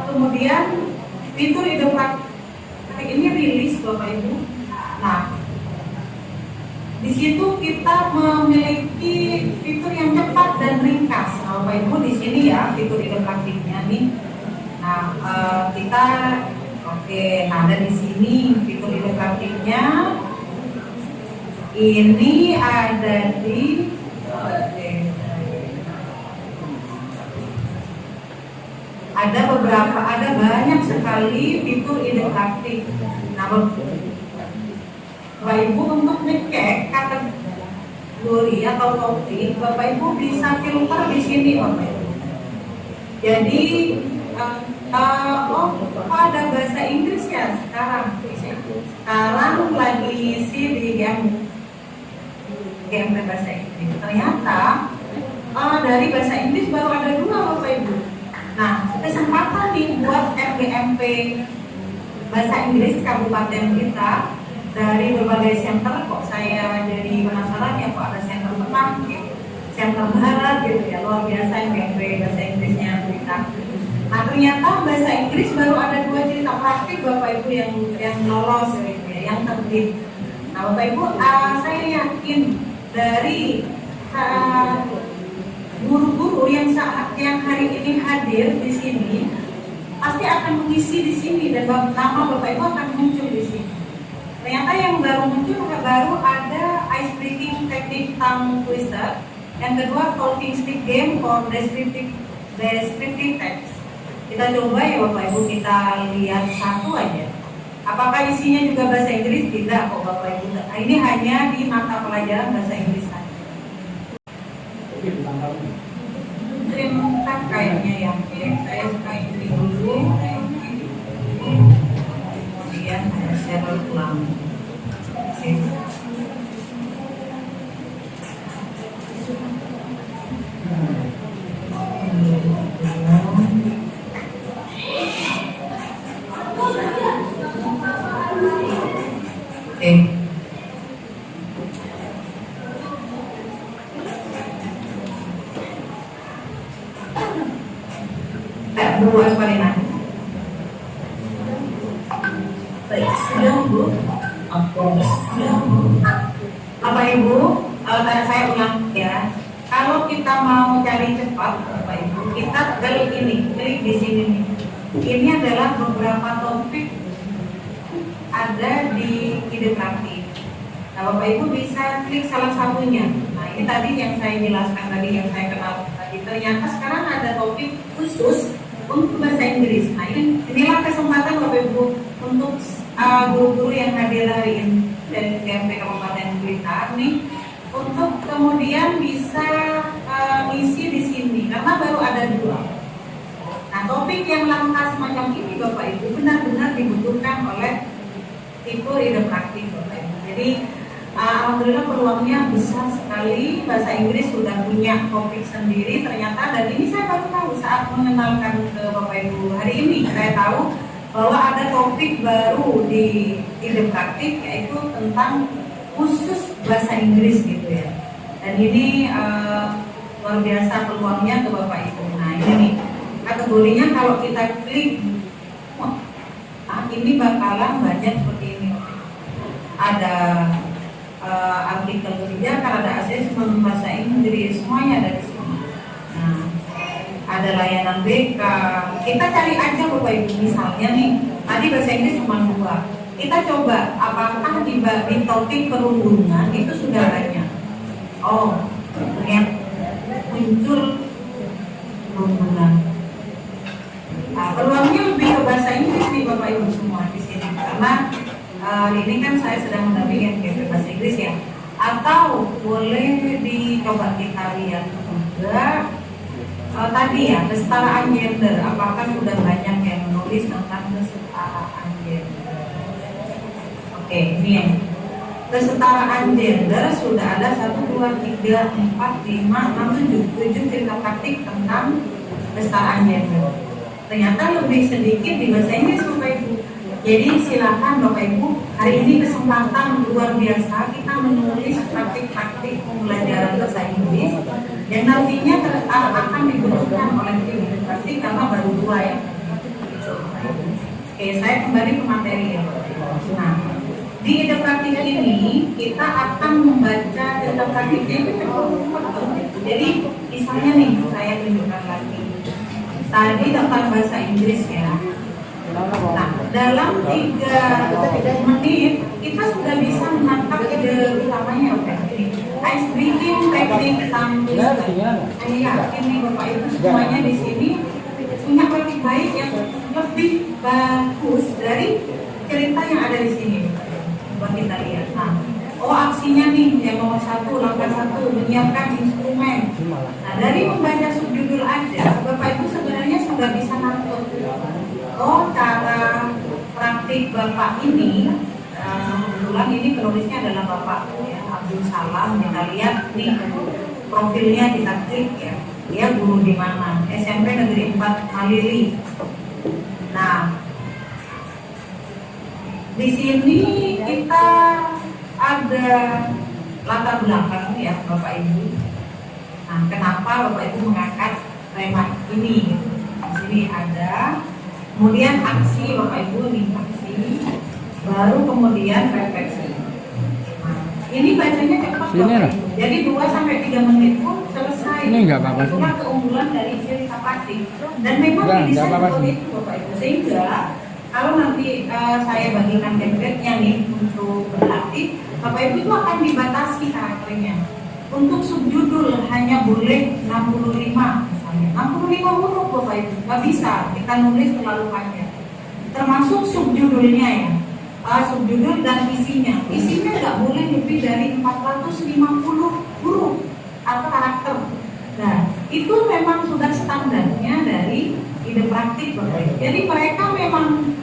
kemudian fitur ide praktik ini rilis Bapak Ibu. Nah, di situ kita memiliki fitur yang cepat dan ringkas. Nah, Bapak Ibu di sini ya fitur ide praktiknya nih. Nah, kita nah ada di sini fitur ide praktiknya. Ini ada di ada banyak sekali fitur ide praktik. Nah, Bapak Ibu untuk ngecek kategori atau topik, Bapak Ibu bisa filter di sini Bapak Ibu. Jadi ada bahasa Inggris ya sekarang. Sekarang lagi isi di GMP bahasa Inggris. Ternyata dari bahasa Inggris baru ada 2 Bapak Ibu. Nah, kesempatan nih buat RGMP bahasa Inggris kabupaten kita dari berbagai center. Kok saya jadi penasaran ya, kok ada center tengah gitu, center barat gitu ya, luar biasa RGMP bahasa Inggrisnya kita. Nah, ternyata bahasa Inggris baru ada 2 cerita praktik Bapak Ibu yang lolos gitu ya, yang terbit. Nah, Bapak Ibu, saya yakin dari guru-guru yang hari ini hadir di sini pasti akan mengisi di sini dan nama Bapak Ibu akan muncul di sini. Ternyata yang baru muncul baru ada ice breaking technique tongue twister, yang kedua talking stick game for descriptive text. Kita coba ya Bapak Ibu, kita lihat satu aja. Apakah isinya juga bahasa Inggris? Tidak kok Bapak Ibu. Nah, ini hanya di mata pelajaran bahasa Inggris saja. Terima kayaknya ya. Saya ini dulu. Kemudian saya share ulang. Bu Asparina. Baik, sudah Bu. Bapak Ibu, saya ulang ya. Kalau kita mau cari cepat, Bapak Ibu, kita klik di sini nih. Ini adalah beberapa topik ada di ide praktik. Nah, Bapak Ibu bisa klik salah satunya. Nah, ini tadi yang saya jelaskan tadi, yang saya kenal ternyata sekarang ada topik khusus untuk bahasa Inggris. Nah inilah kesempatan Bapak Ibu untuk guru-guru yang hadir hari ini dari GMP Kabupaten Blitar nih untuk kemudian bisa isi di sini karena baru ada 2. Nah topik yang langka semacam ini Bapak Ibu benar-benar dibutuhkan oleh tipe ide praktik Bapak Ibu. Jadi alhamdulillah peluangnya besar sekali. Bahasa Inggris sudah punya topik sendiri ternyata, dan ini saya baru tahu saat mengenalkan ke Bapak Ibu hari ini. Saya tahu bahwa ada topik baru di ide praktik yaitu tentang khusus bahasa Inggris gitu ya. Dan ini luar biasa peluangnya ke Bapak Ibu. Nah ini nih kategorinya kalau kita klik, ini bakalan banyak seperti ini. Ada artikel kebijakan, ada asesmen bahasa Inggris, semuanya ada di sini. Nah, ada layanan BK. Kita cari aja Bapak Ibu, misalnya nih, tadi bahasa Inggris cuma 2. Kita coba apakah di topik perhubungan itu sudah banyak. Oh, ternyata muncul perhubungan. Nah, peluangnya lebih ke bahasa Inggris nih Bapak Ibu semua di sini karena ini kan saya sedang mendampingi GP bahasa Inggris ya. Atau boleh dicoba kita lihat juga tadi ya kesetaraan gender. Apakah sudah banyak yang menulis tentang kesetaraan gender? Oke, ini yang kesetaraan gender sudah ada 1, 2, 3, 4, 5, 6, 7 cerita praktik tentang kesetaraan gender. Ternyata lebih sedikit di bahasa Inggris Bapak Ibu. Jadi silakan Bapak Ibu, hari ini kesempatan luar biasa kita menulis praktik-praktik pembelajaran bahasa Inggris yang nantinya akan dibutuhkan oleh tim praktik karena baru 2 ya. Oke, saya kembali ke materi ya. Nah, di ide praktik ini kita akan membaca cerita praktiknya itu jadi misalnya nih saya tunjukkan lagi. Tadi tentang bahasa Inggris ya. Nah, dalam 3 menit kita sudah bisa menangkap ide utamanya ini. Ice breaking teknik tampil. Saya yakin nih Bapak Ibu semuanya di sini punya praktik baik yang lebih bagus dari cerita yang ada di sini. Buat kita lihat. Nah, aksinya nih yang nomor 1, langkah 1 menyiapkan instrumen. Nah, dari membaca subjudul aja Bapak Ibu sebenarnya sudah bisa nangkep. Cara praktik Bapak ini kebetulan ini penulisnya adalah Bapak ya, Abdul Salam. Kita lihat nih profilnya, kita klik ya. Dia guru di mana? SMP Negeri 4 Malili. Nah, di sini kita ada latar belakang ya Bapak Ibu. Nah, kenapa Bapak Ibu mengangkat tema ini? Di sini ada, kemudian aksi Bapak Ibu nih aksi, baru kemudian refleksi. Nah, ini bacanya cepat Bapak Ibu. Jadi 2-3 menit pun selesai. Ini enggak apa-apa sih. Itulah keunggulan dari cerita praktik. Dan memang didesain seperti itu Bapak Ibu. Sehingga kalau nanti saya bagikan template-nya nih untuk berlatih, Bapak Ibu itu akan dibatasi karakternya. Untuk subjudul hanya boleh 65 misalnya. 65 huruf Bapak Ibu, nggak bisa kita nulis terlalu panjang. Termasuk subjudulnya ya. Subjudul dan isinya. Isinya nggak boleh lebih dari 450 huruf atau karakter. Nah, itu memang sudah standarnya dari ide praktik Bapak Ibu. Jadi mereka memang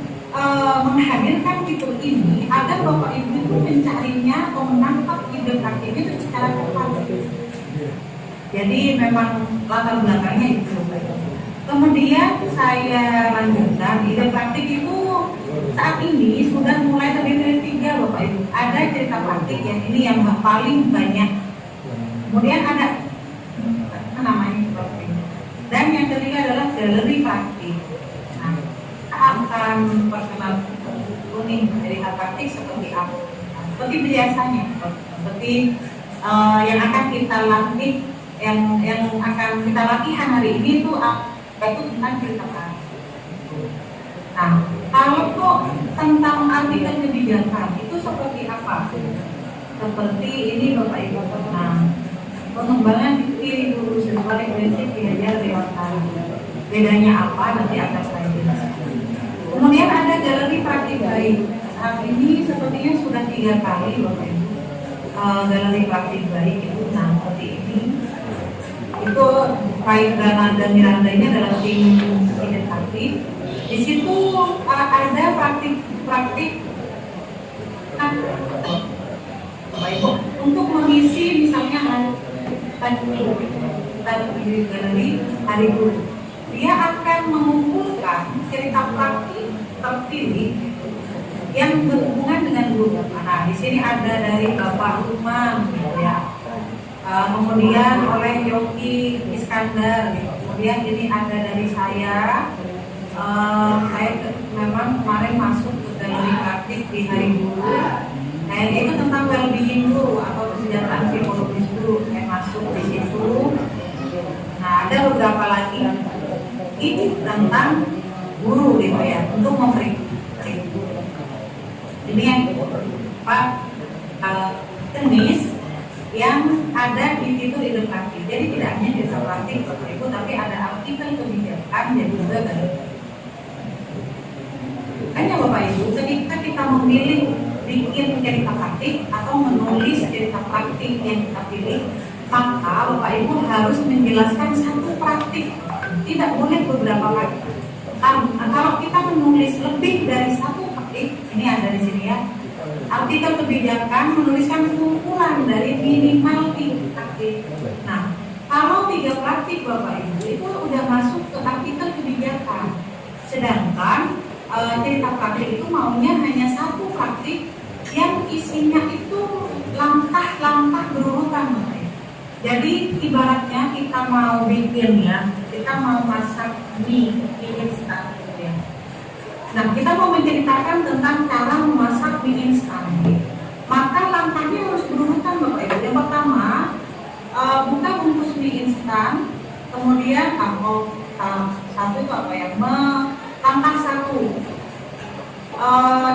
menghadirkan fitur ini agar Bapak Ibu itu mencarinya atau menangkap ide praktiknya itu secara cepat. Jadi memang latar belakangnya itu. Kemudian saya lanjutkan, ide praktik itu saat ini sudah mulai terdiri dari 3 Bapak Ibu. Ada cerita praktik yang ini yang paling banyak. Kemudian ada namanya Bapak Ibu. Dan yang ketiga adalah galeri praktik. Nah, akan perkenalkan nih dari praktik seperti apa? Seperti biasanya, seperti yang akan kita latih, yang akan kita latihan hari ini itu tentang cerita praktik. Nah, kalau kok tentang artikel kebijakan itu seperti apa? Seperti ini Bapak Ibu. Nah, pengembangan diri guru sesuai prinsip diajar lewat tari. Bedanya apa nanti akan saya jelaskan. Kemudian ada galeri praktik baik. Saat ini sepertinya sudah 3 kali Bapak Ibu. Galeri praktik baik itu seperti ini. Itu Pak Rana dan Miranda ini adalah tim edukatif. Di situ ada praktik Bapak Ibu untuk mengisi misalnya di galeri hari guru. Dia akan mengumpulkan cerita praktik terpilih yang berhubungan dengan guru. Nah, di sini ada dari Bapak Rumah, gitu ya. Kemudian oleh Yogi Iskandar, gitu. Kemudian ini ada dari saya. Memang kemarin masuk ke galeri praktik di hari guru. Nah, itu tentang well-being guru atau kesejahteraan psikologis guru. Saya masuk di situ. Nah, ada beberapa lagi. Ini tentang guru gitu ya, untuk memberi ini yang Pak jenis yang ada di situ edukatif. Jadi tidak hanya cerita praktik seperti itu, tapi ada artikel kebijakan dan juga hanya Bapak Ibu, ketika kita memilih bikin cerita praktik atau menulis cerita praktik yang kita pilih, maka Bapak Ibu harus menjelaskan satu praktik. Tidak boleh beberapa kali. Kalau kita menulis lebih dari satu praktik, ini ada di sini ya. Artikel kebijakan menuliskan kumpulan dari minimal 3 praktik. Nah, kalau 3 praktik Bapak Ibu itu udah masuk ke artikel kebijakan. Sedangkan cerita praktik itu maunya hanya satu praktik yang isinya itu langkah-langkah berurutan Bapak Ibu. Jadi ibaratnya kita mau bikin ya, kita mau masak mie instan ya. Nah, kita mau menceritakan tentang cara memasak mie instan. Maka langkahnya harus berurutan Bapak Ibu. Yang pertama, buka bungkus mie instan, kemudian satu itu apa ya? Langkah 1,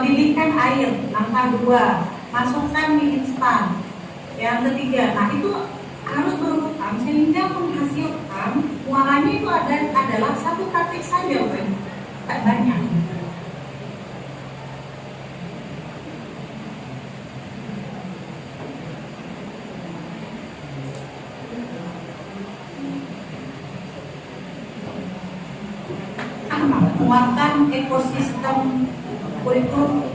didihkan air. Langkah 2, masukkan mie instan. Yang ketiga, nah itu harus berurutan sehingga menghasilkan muaranya itu adalah satu praktik saja, bukan banyak. Menguatkan ekosistem kurikulum.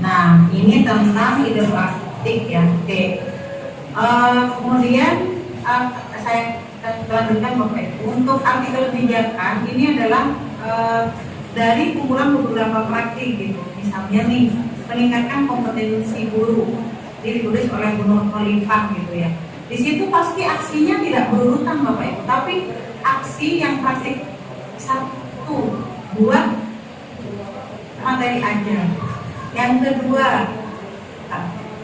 Nah, ini tentang ide praktik ya. Oke. Kemudian saya lanjutkan Bapak Ibu. Untuk artikel kebijakan ini adalah dari kumpulan beberapa praktik gitu. Misalnya nih, meningkatkan kompetensi guru. Ini ditulis oleh Bu Nur Khalifah gitu ya. Di situ pasti aksinya tidak berurutan Bapak Ibu, tapi aksi yang praktik 1 buat materi aja. Yang kedua,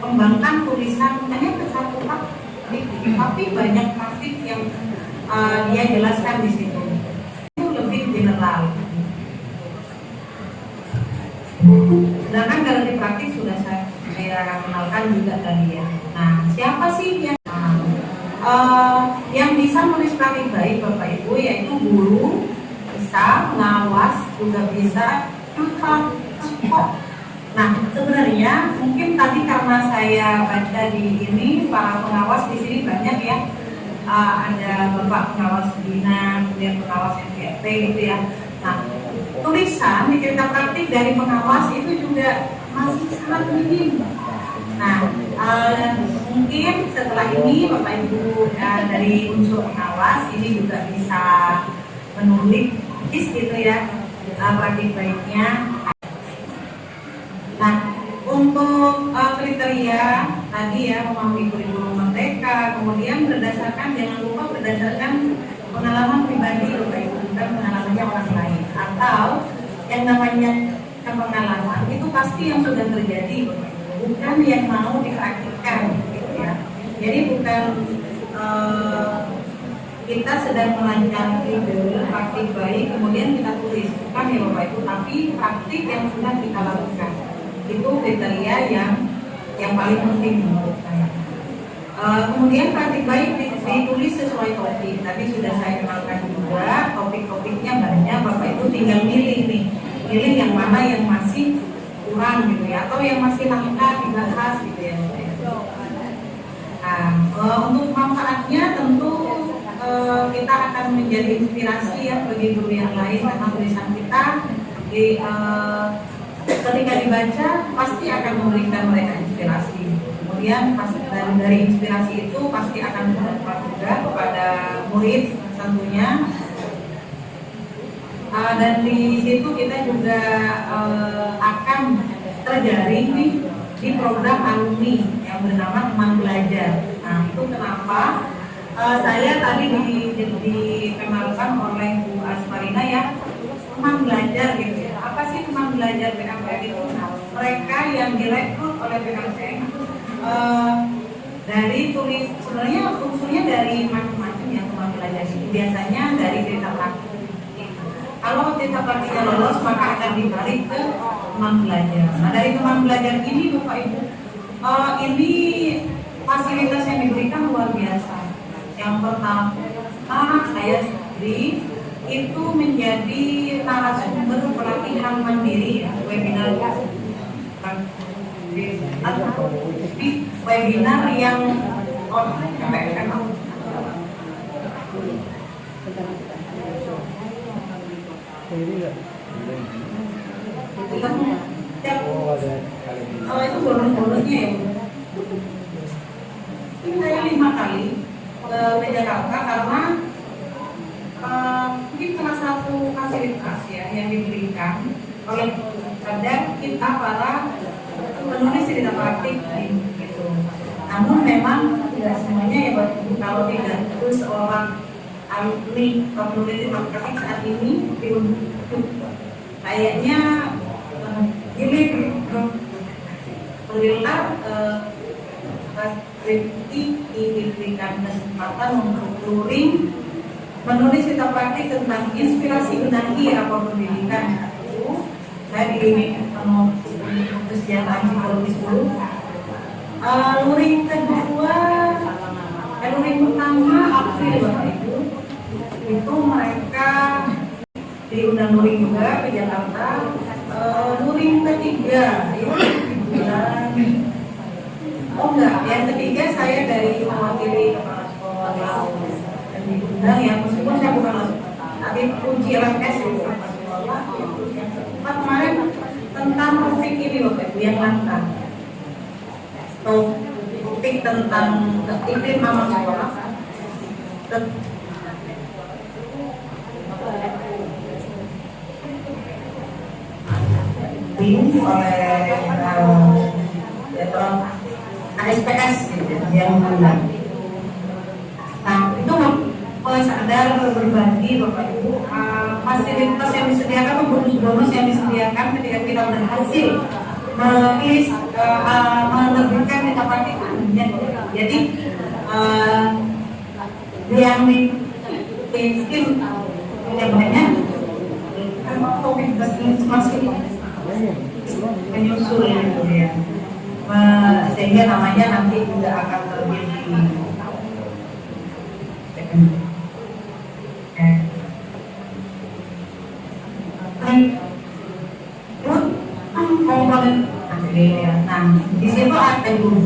kembangkan tulisan hanya ke 1 praktik, tapi banyak praktik yang dia jelaskan di situ. Itu lebih general. Sedangkan galeri praktik sudah saya kenalkan juga tadi ya. Nah, siapa sih yang bisa menulis praktik baik Bapak Ibu, yaitu guru, bisa pengawas, juga bisa Nah, sebenarnya mungkin tadi karena saya baca di ini para pengawas di sini banyak ya, ada Bapak pengawas Bina, kemudian pengawas NPRT gitu ya. Nah, tulisan di cerita praktik dari pengawas itu juga masih sangat minim. Nah, mungkin setelah ini Bapak Ibu dari unsur pengawas ini juga bisa menulis gitu ya praktik baiknya. Nah, untuk kriteria tadi ya, memahami kurikulum merdeka, kemudian jangan lupa berdasarkan pengalaman pribadi Bapak Ibu, bukan pengalamannya orang lain, atau yang namanya pengalaman itu pasti yang sudah terjadi Bapak Ibu, bukan yang mau dipraktikkan gitu ya. Jadi bukan kita sedang merancang ide praktik baik, kemudian kita tulis, bukan ya Bapak Ibu, tapi praktik yang sudah kita lakukan. Itu kriteria yang paling penting menurut saya. Kemudian praktik baik ditulis sesuai topik. Tadi sudah saya kenalkan juga, topik-topiknya banyak, Bapak Ibu tinggal milih nih, pilih yang mana yang masih kurang gitu ya, atau yang masih langka dibahas gitu ya. Nah, untuk manfaatnya tentu kita akan menjadi inspirasi ya bagi guru yang lain, karena tulisan kita ketika dibaca pasti akan memberikan mereka inspirasi. Kemudian dari inspirasi itu pasti akan bermanfaat juga kepada murid tentunya. Dan di situ kita juga akan terjaring di program alumni yang bernama Teman Belajar. Nah, itu kenapa saya tadi dikenalkan oleh Bu Asmarina ya, teman belajar gitu ya. Apa sih teman belajar BKMPM itu? Nah, mereka yang direkrut oleh BKMPM dari tulis, sebenarnya unsurnya dari macam-macam ya teman belajar ini. Biasanya dari cerita praktik. Kalau cerita praktiknya lolos, maka akan ditarik ke teman belajar. Nah, dari teman belajar ini Bapak Ibu, ini fasilitas yang diberikan luar biasa. Yang pertama, saya sendiri itu menjadi narasumber pelatihan mandiri ya, webinar yang itu bonus-bonusnya ya. Ini saya 5 kali ke Jakarta karena mungkin salah satu fasilitas ya yang diberikan oleh pada kita para penulis cerita praktik gitu. Namun memang tidak semuanya ya Bapak Ibu, kalau tidak itu seorang alumni penulis cerita praktik saat ini kayaknya gini alhamdulillah diberikan kesempatan untuk touring menulis cerita praktik tentang inspirasi benahi era pendidikan. Saya di kesejahteraan psikologis dulu. Luring kedua, luring pertama April Bapak Ibu, itu mereka diundang luring juga ke Jakarta. Luring ketiga itu bulan, oh enggak, yang ketiga saya dari mewakili kepala sekolah dan diundang ya, meskipun saya bukan tapi uji LMS di kepala sekolah. Kemarin tentang topik ini Bapak Ibu yang langka, topik tentang iklim amal sekolah. Oleh ASPS gitu, yang mengundang. Nah itu sadar berbagi Bapak Ibu, fasilitas yang disediakan, bonus-bonus yang disediakan ketika kita berhasil menerbitkan cerita praktik. Jadi yang dibikin yang banyak topik masih menyusul gitu ya, sehingga namanya nanti juga akan terjadi komponen. Nah, di situ ada guru.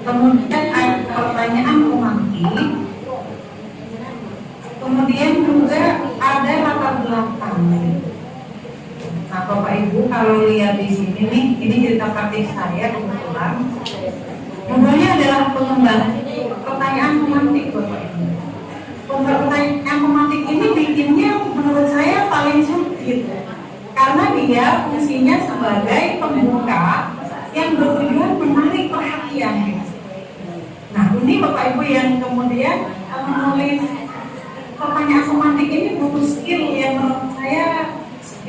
Kemudian ada pertanyaan pemantik. Kemudian juga ada latar belakang. Nah, Bapak Ibu kalau lihat di sini nih, ini cerita praktik saya kebetulan. Judulnya adalah pengembangan pertanyaan pemantik Bapak Ibu. Pertanyaan pemantik ini bikinnya menurut saya paling sulit karena dia fungsinya sebagai pembuka yang bertujuan menarik perhatian. Nah, ini Bapak Ibu yang kemudian menulis pertanyaan pemantik ini butuh skill yang menurut saya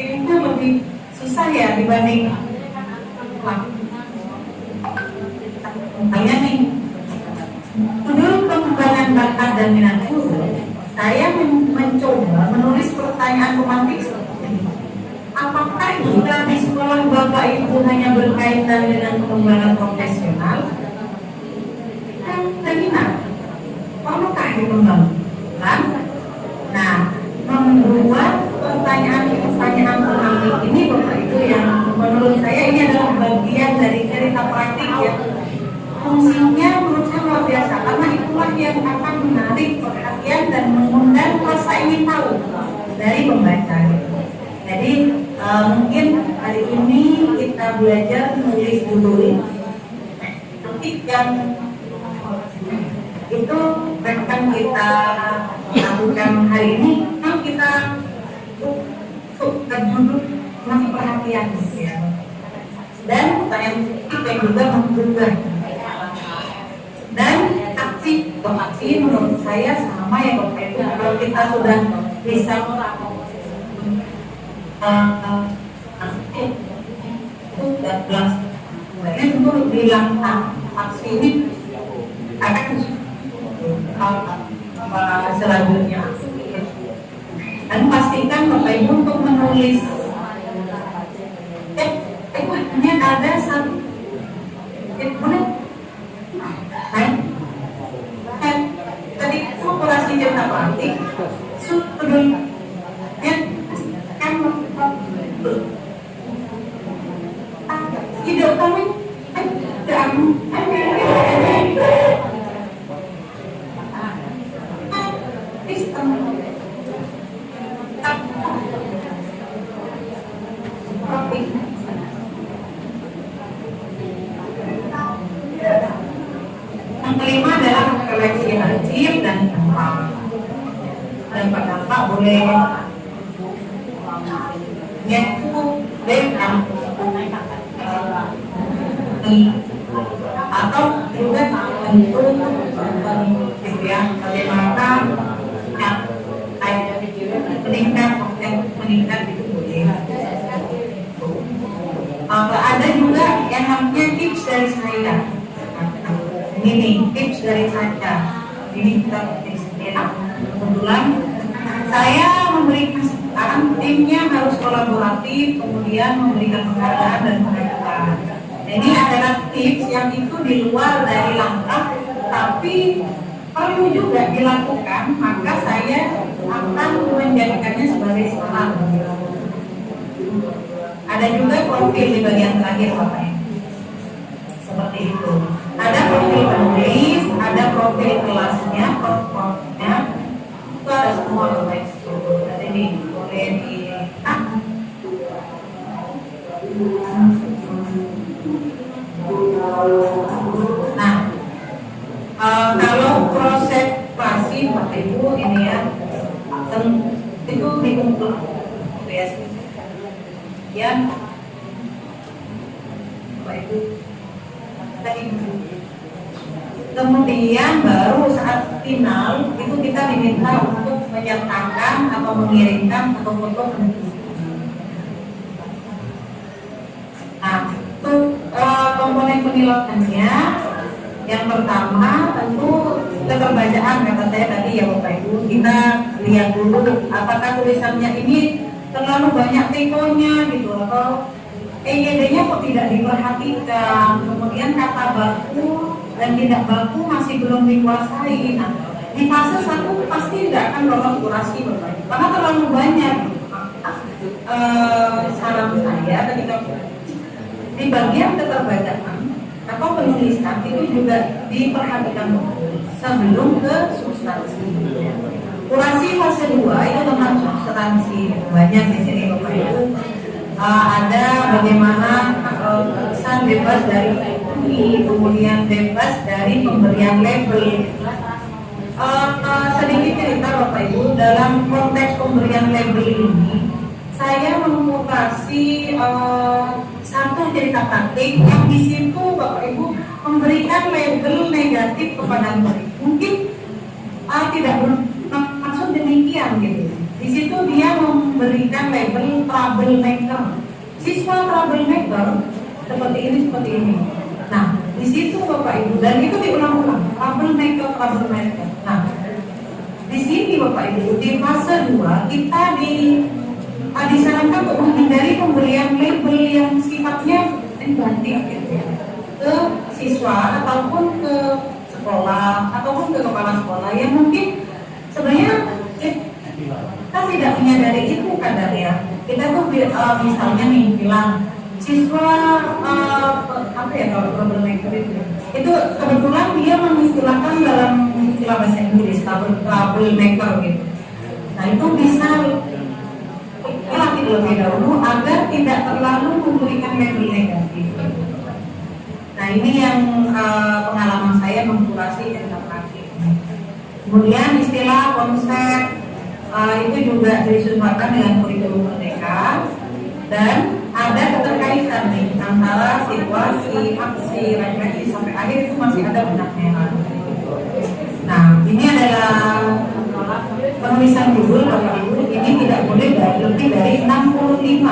itu lebih susah ya dibanding nih judul pengembangan minat guru, saya mencoba menulis pertanyaan pemantik seperti ini. Apakah jika di sekolah Bapak Ibu hanya berkaitan dengan pengembangan profesional? Minat, perlukah dikembangkan? Nah, membuat pertanyaan pemantik ini Bapak Ibu yang menurut saya ini adalah bagian dari cerita praktik ya. Fungsinya menurut saya luar biasa karena itulah yang akan menarik perhatian dan mengundang rasa ingin tahu dari pembaca. Jadi mungkin hari ini kita belajar menulis dulu. Ketik yang itu akan kita lakukan hari ini. Kan kita untuk judul masih perhatian ya. Dan pertanyaan kita juga menggugah. Dan aksi menurut saya sama ya Bapak Ibu. Kalau kita sudah bisa untuk dilangkah aksi ini akan selanjutnya. Dan pastikan Bapak Ibu untuk menulis. Ini ada satu. Tadi kurasi cerita praktik sebelumnya kan ide kami yang kelima adalah koleksi arsip dan dampak boleh yaitu dengan atau juga bentuk yang bagaimana meningkat itu boleh. Ada juga yang namanya tips dari saya. Ini tips dari saya. Ini kita tips sendiri. Kebetulan saya memberikan sekarang timnya harus kolaboratif, kemudian memberikan penghargaan dan penghargaan. Ini adalah tips yang itu di luar dari langkah, tapi perlu juga dilakukan. Maka saya akan menjadikannya sebagai saran. Ada juga profil di bagian terakhir Bapak. Seperti itu. Ada profil penulis, ada profil kelasnya, profilnya, itu ada semua Bapak. Jadi ini boleh di Nah, kalau proses pasti Bapak Ibu ini ya, itu dikumpul ya, Bapak Ibu. Kemudian baru saat final itu kita diminta untuk menyertakan atau mengirimkan foto-foto penelitian. Nah, untuk komponen penilaiannya yang pertama tentu keterbacaan kata saya tadi ya Bapak Ibu. Kita lihat dulu apakah tulisannya ini terlalu banyak tekonya gitu atau EYD-nya kok tidak diperhatikan, kemudian kata baku dan tidak baku masih belum dikuasai. Nah, di fase 1 pasti tidak akan lolos kurasi Bapak Ibu karena terlalu banyak. Saran saya ketika di bagian keterbacaan atau penulisan itu juga diperhatikan sebelum ke substansi. Kurasi fase 2 itu tentang substansi, banyak di sini Bapak Ibu. Ada bagaimana kesan bebas dari ini, kemudian bebas dari pemberian label. Sedikit cerita Bapak Ibu, dalam konteks pemberian label ini saya mengutasi satu cerita praktik yang di situ Bapak Ibu memberikan label negatif kepada murid. Mungkin tidak bermaksud demikian gitu. Di situ dia memberikan label troublemaker. Siswa troublemaker seperti ini. Nah, di situ Bapak Ibu dan itu diulang-ulang troublemaker. Nah, di sini Bapak Ibu di fase 2 kita disarankan untuk menghindari pemberian label yang sifatnya negatif gitu, ke siswa ataupun ke sekolah ataupun ke kepala sekolah yang mungkin sebenarnya kita tidak menyadari itu kadang ya. Kita tuh misalnya nih bilang siswa apa ya kalau troublemaker itu kebetulan dia mengistilahkan dalam istilah bahasa Inggris troublemaker gitu. Nah itu bisa dilatih lebih dahulu agar tidak terlalu memberikan label negatif. Nah ini yang pengalaman saya mengkurasi cerita praktik. Kemudian istilah konsep itu juga disesuaikan dengan kurikulum merdeka dan ada keterkaitan nih antara situasi, aksi, refleksi sampai akhir itu masih ada benang merah. Nah ini adalah penulisan judul Bapak Ibu, ini tidak boleh lebih dari 65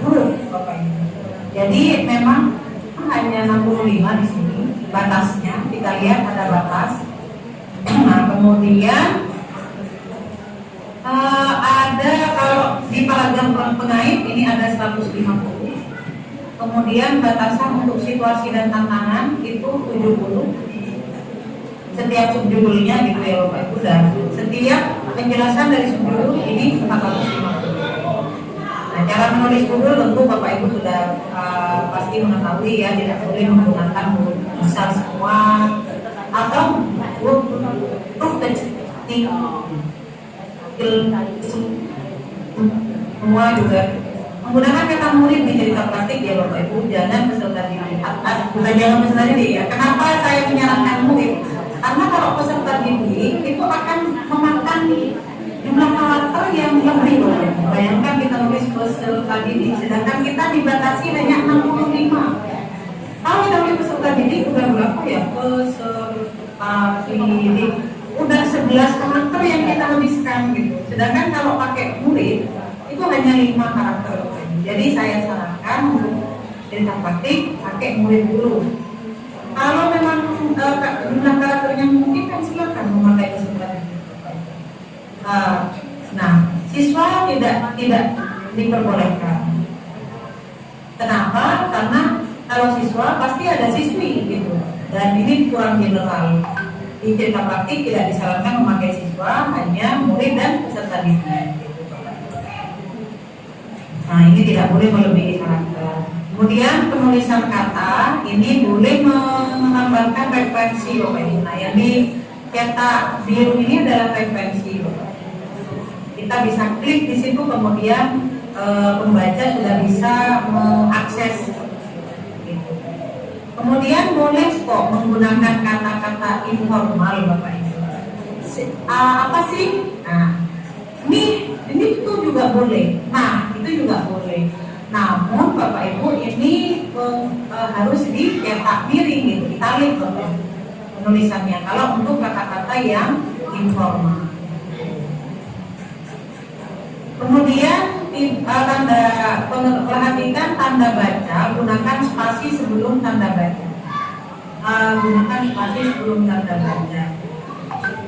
huruf Bapak Ibu. Jadi memang hanya 65 di sini batasnya, kita lihat ada batas. Nah kemudian ada kalau di paragraf pengait ini ada 150. Kemudian batasan untuk situasi dan tantangan itu 70. Setiap subjudulnya gitu ya Bapak Ibu, dan setiap penjelasan dari subjudul ini 450. Nah, cara menulis judul tentu Bapak Ibu sudah pasti mengetahui ya, tidak boleh menggunakan huruf besar semua atau huruf kecil semua juga. Menggunakan kata murid di cerita praktik ya Bapak Ibu, jangan peserta didik. Bukan jangan peserta didik ya. Kenapa saya menyarankan murid? Karena kalau peserta didik itu akan memakan jumlah karakter yang lebih banyak. Bayangkan kita nulis peserta didik, sedangkan kita dibatasi hanya 65. Kalau kita nulis peserta didik udah berapa ya? Peserta didik udah 11 karakter yang kita habiskan gitu. Sedangkan kalau pakai murid itu hanya 5 karakter. Jadi saya sarankan untuk cerita praktik pakai murid dulu. Kalau memang jumlah karakternya mungkin kan silakan memakai peserta didik. Nah, siswa tidak diperbolehkan. Kenapa? Karena kalau siswa pasti ada siswi gitu. Dan ini kurang general. Di cerita praktik tidak disarankan memakai siswa, hanya murid dan peserta didik. Nah ini tidak boleh melebihi karakter. Kemudian penulisan kata ini boleh menambahkan referensi Bapak Ibu. Nah yang dicetak biru ini adalah referensi Bapak Ibu. Kita bisa klik di situ, kemudian pembaca sudah bisa mengakses. Kemudian boleh kok menggunakan kata-kata informal Bapak Ibu. Apa sih? Nah, ini itu juga boleh. Nah, itu juga boleh. Namun Bapak Ibu ini harus dicetak miring gitu, italik Bapak Ibu penulisannya. Kalau untuk kata-kata yang informal. Kemudian perhatikan tanda baca, gunakan spasi sebelum tanda baca. Gunakan spasi sebelum tanda baca.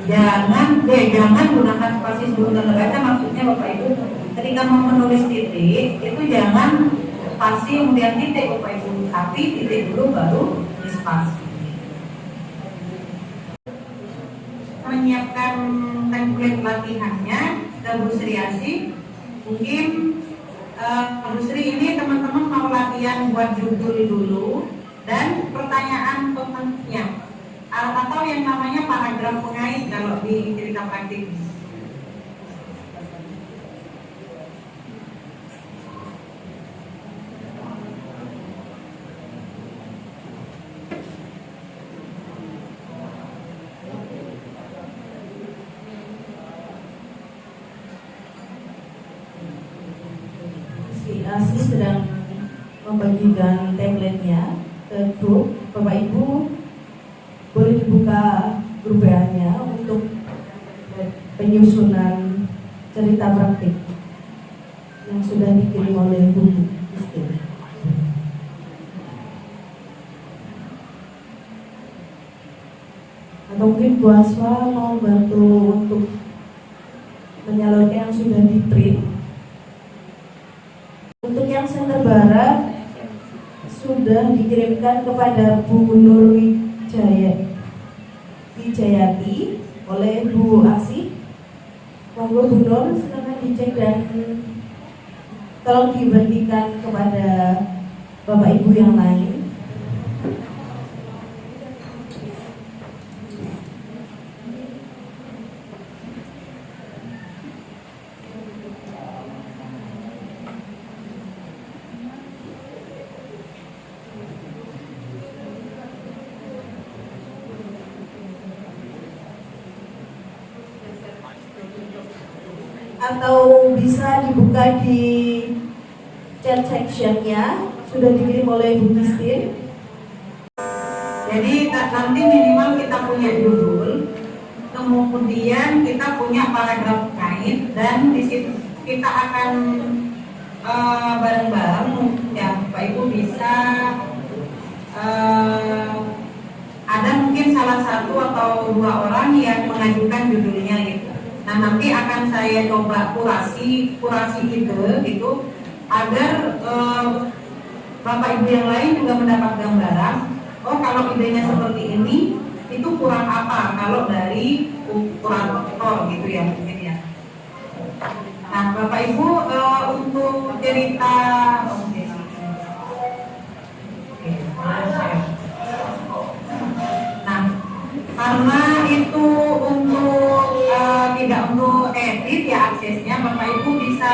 Jangan gunakan spasi sebelum tanda baca. Maksudnya Bapak Ibu, ketika mau menulis titik itu jangan spasi kemudian titik Bapak Ibu, tapi titik dulu baru di spasi. Menyiapkan template latihannya ke Bu Sri Asih. Mungkin Bu Sri ini teman-teman mau latihan buat judul dulu dan pertanyaan pentingnya atau yang namanya paragraf pengait kalau di cerita praktik. Asih sedang membagikan template-nya ke grup. Bapak Ibu boleh dibuka grup WA-nya untuk penyusunan cerita praktik yang sudah dikirim oleh Bu Isti. atau mungkin Bu Aswa mau bantu untuk menyalurkan yang sudah di print. Untuk yang center barat sudah dikirimkan kepada Bu Nur Wijayati oleh Bu Asih. Monggo Bu Nur silakan dicek dan tolong dibagikan kepada Bapak Ibu yang lain. Atau bisa dibuka di chat sectionnya, sudah dikirim oleh Bu Christine. Jadi nanti minimal kita punya judul, kemudian kita punya paragraf kait, dan di situ kita akan bareng-bareng ya Bapak Ibu bisa ada mungkin salah satu atau dua orang yang mengajukan judulnya gitu. Nah nanti akan saya coba kurasi ide gitu agar Bapak Ibu yang lain juga mendapat gambaran. Oh kalau idenya seperti ini itu kurang apa kalau dari ukuran motor gitu ya mungkin ya. Nah Bapak Ibu untuk cerita nah karena itu untuk tidak untuk edit ya aksesnya, Bapak Ibu bisa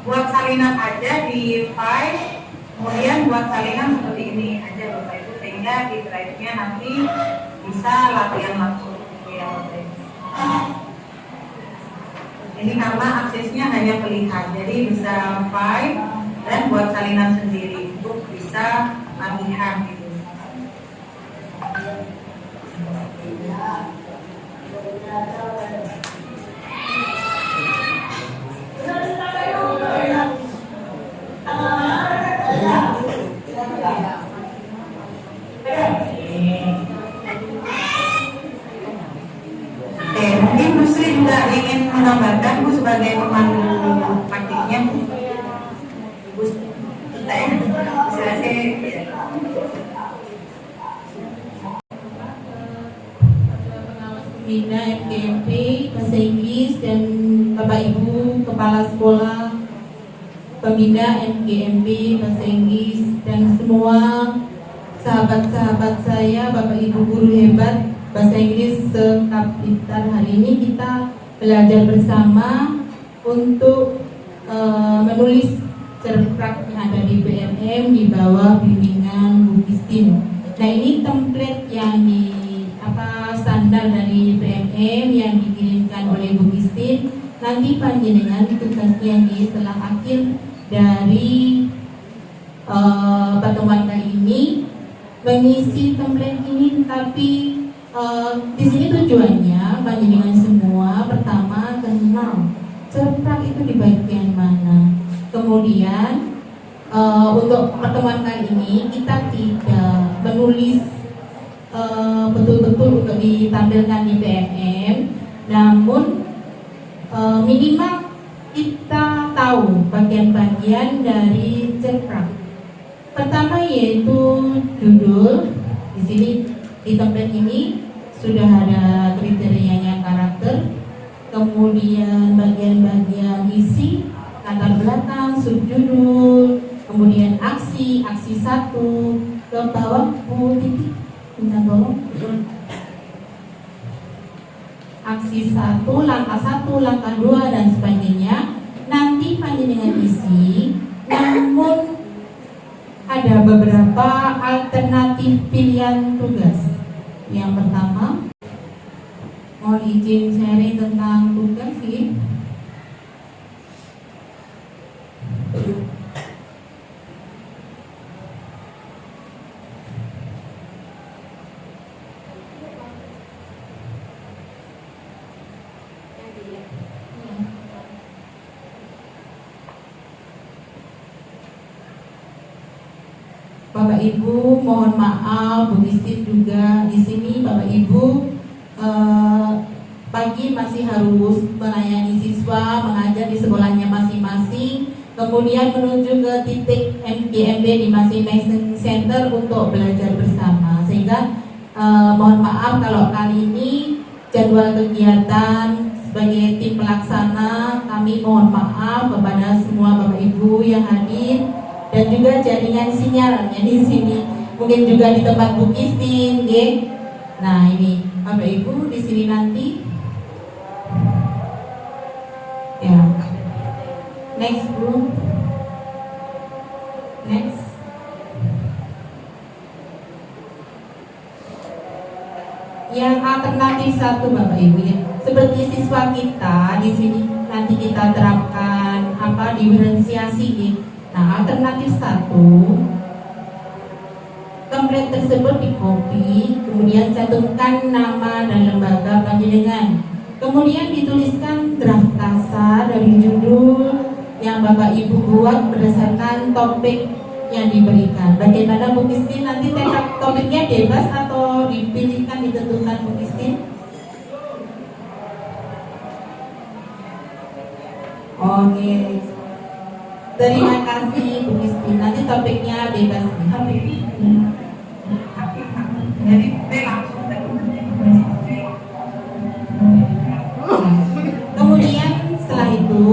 buat salinan aja di file, kemudian buat salinan seperti ini aja Bapak Ibu, sehingga di drive-nya nanti bisa latihan langsung ya Bapak Ibu. Ini karena aksesnya hanya pilihan, jadi bisa file dan buat salinan sendiri untuk bisa latihan gitu. Mungkin Bu Sri juga ingin menambahkan Bu sebagai pemandu praktiknya Bu saya Pembina MGMP Bahasa Inggris dan Bapak Ibu Kepala Sekolah Pembina MGMP Bahasa Inggris dan semua sahabat-sahabat saya, Bapak Ibu guru hebat Bahasa Inggris se-Blitar. Hari ini kita belajar bersama untuk menulis cerprak yang ada di PMM di bawah bimbingan Bu Christine. Nah ini template yang standar dari PMM yang dikirimkan oleh Bu Christine. Nanti panjenengan tugasnya di setelah akhir dari pertemuan kali ini mengisi template ini, tapi di sini tujuannya panjenengan semua pertama kenal cerprak itu di bagian mana. Kemudian untuk pertemuan kali ini kita tidak menulis betul-betul untuk ditampilkan di PMM, namun minimal kita tahu bagian-bagian dari cerprak. Pertama yaitu judul. Di sini di template ini sudah ada kriterianya karakter, kemudian bagian-bagian isi, latar belakang, subjudul, kemudian aksi 1, ke bawah titik, minta tolong. Aksi 1, langkah 1, langkah 2 dan sebagainya. Nanti panjenengan isi, namun ada beberapa alternatif pilihan tugas. Yang pertama, mohon izin sharing tentang tugas sih. Bapak Ibu, mohon maaf, Bu Istin juga di sini Bapak Ibu pagi masih harus melayani siswa, mengajar di sekolahnya masing-masing, kemudian menuju ke titik MGMB di masing-masing center untuk belajar bersama. Sehingga mohon maaf kalau kali ini jadwal kegiatan sebagai tim pelaksana kami mohon maaf kepada semua Bapak Ibu yang hadir dan juga jaringan sinyal yang di sini, mungkin juga di tempat Bu Istin, nggih. Nah ini Bapak Ibu di sini nanti. Ya. Next Bu. Next. Yang alternatif satu Bapak Ibu ya. Seperti siswa kita di sini nanti kita terapkan diferensiasi ya. Nah, alternatif satu, template tersebut di copy, kemudian cantumkan nama dan lembaga panjenengan. Kemudian dituliskan draft kasar dari judul yang Bapak Ibu buat berdasarkan topik yang diberikan. Bagaimana Bu Istin, nanti topiknya bebas atau dipilihkan ditentukan Bu Istin? Oke. Terima kasih Bu Istin. Nanti topiknya bebas. Jadi langsung Kemudian setelah itu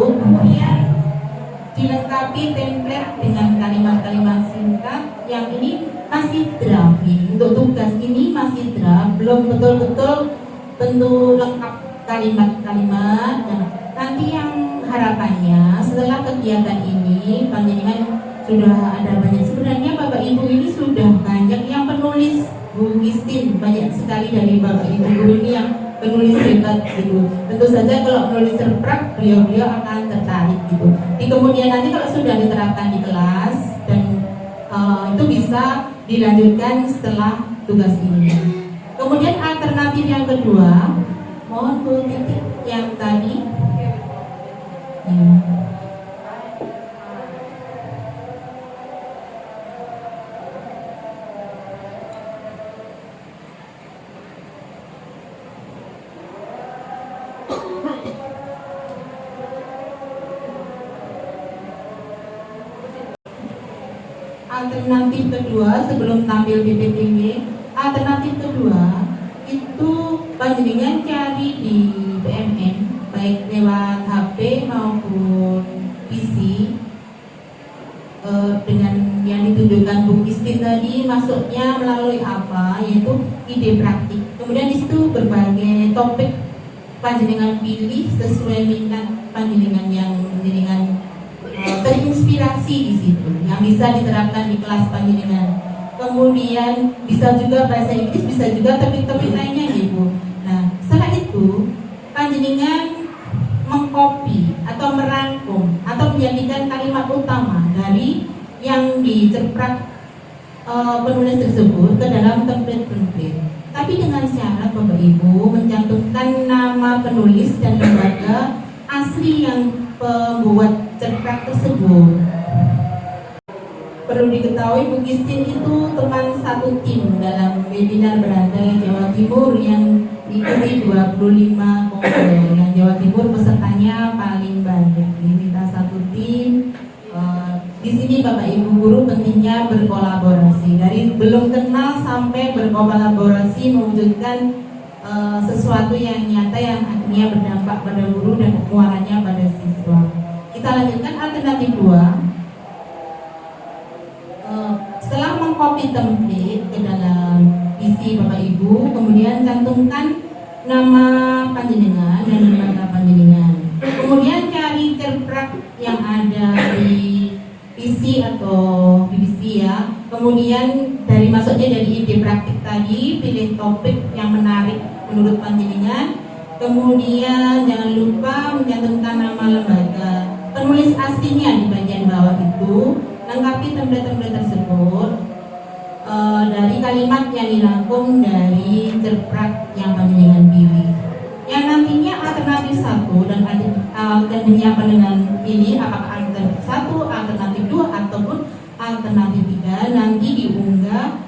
dilengkapi template dengan kalimat-kalimat singkat yang ini masih draft. Untuk tugas ini masih draft, belum betul-betul bentuk lengkap kalimat-kalimat. Nah, nanti yang harapannya setelah kegiatan ini panjenengan sudah ada banyak, sebenarnya Bapak Ibu ini sudah banyak yang penulis Bu Istin, banyak sekali dari Bapak Ibu guru ini yang penulis hebat gitu. Tentu saja kalau menulis serprak beliau akan tertarik gitu. Di kemudian nanti kalau sudah diterapkan di kelas dan itu bisa dilanjutkan setelah tugas ini. Kemudian alternatif yang kedua, mohon Bu Titik yang tadi. Alternatif kedua sebelum tampil PPTW, alternatif kedua itu panjenengan cari di BMN baik lewat HP maupun PC dengan yang ditunjukkan Bu Istin tadi, masuknya melalui apa, yaitu ide praktik. Kemudian di situ berbagai topik panjenengan pilih sesuai minat panjenengan yang panjenengan terinspirasi di situ, yang bisa diterapkan di kelas panjenengan. Kemudian bisa juga bahasa Inggris, bisa juga topik-topik lainnya gitu. Nah, setelah itu panjenengan mengcopy atau merangkum atau menjadikan kalimat utama dari yang dicerprak penulis tersebut ke dalam template. Tapi dengan syarat Bapak Ibu mencantumkan nama penulis dan lembaga asli yang pembuat cerprak tersebut. Perlu diketahui Bu Istin itu teman satu tim dalam webinar Berandai Jawa Timur yang diikuti 25 kompol. Yang Jawa Timur pesertanya paling banyak. Ini kita satu tim. Di sini Bapak Ibu guru pentingnya berkolaborasi. Dari belum kenal sampai berkolaborasi mewujudkan sesuatu yang nyata yang akhirnya berdampak pada guru dan muaranya pada siswa. Kita lanjutkan alternatif 2. Setelah mengcopy template ke dalam isi Bapak Ibu, kemudian cantumkan nama panjenengan dan lembaga panjenengan. Kemudian cari cerprak yang ada di PC atau BBC ya. Kemudian masuknya dari ide praktik tadi, pilih topik yang menarik menurut panjenengan. Kemudian jangan lupa mencantumkan nama lembaga penulis aslinya di bagian bawah itu. Lengkapi template-template tersebut dari kalimat yang dirangkum dari cerprak yang panjenengan pilih. Yang nantinya alternatif 1 dan akan menyiapkan dengan ini apakah alternatif 1, alternatif 2 ataupun alternatif 3 nanti diunggah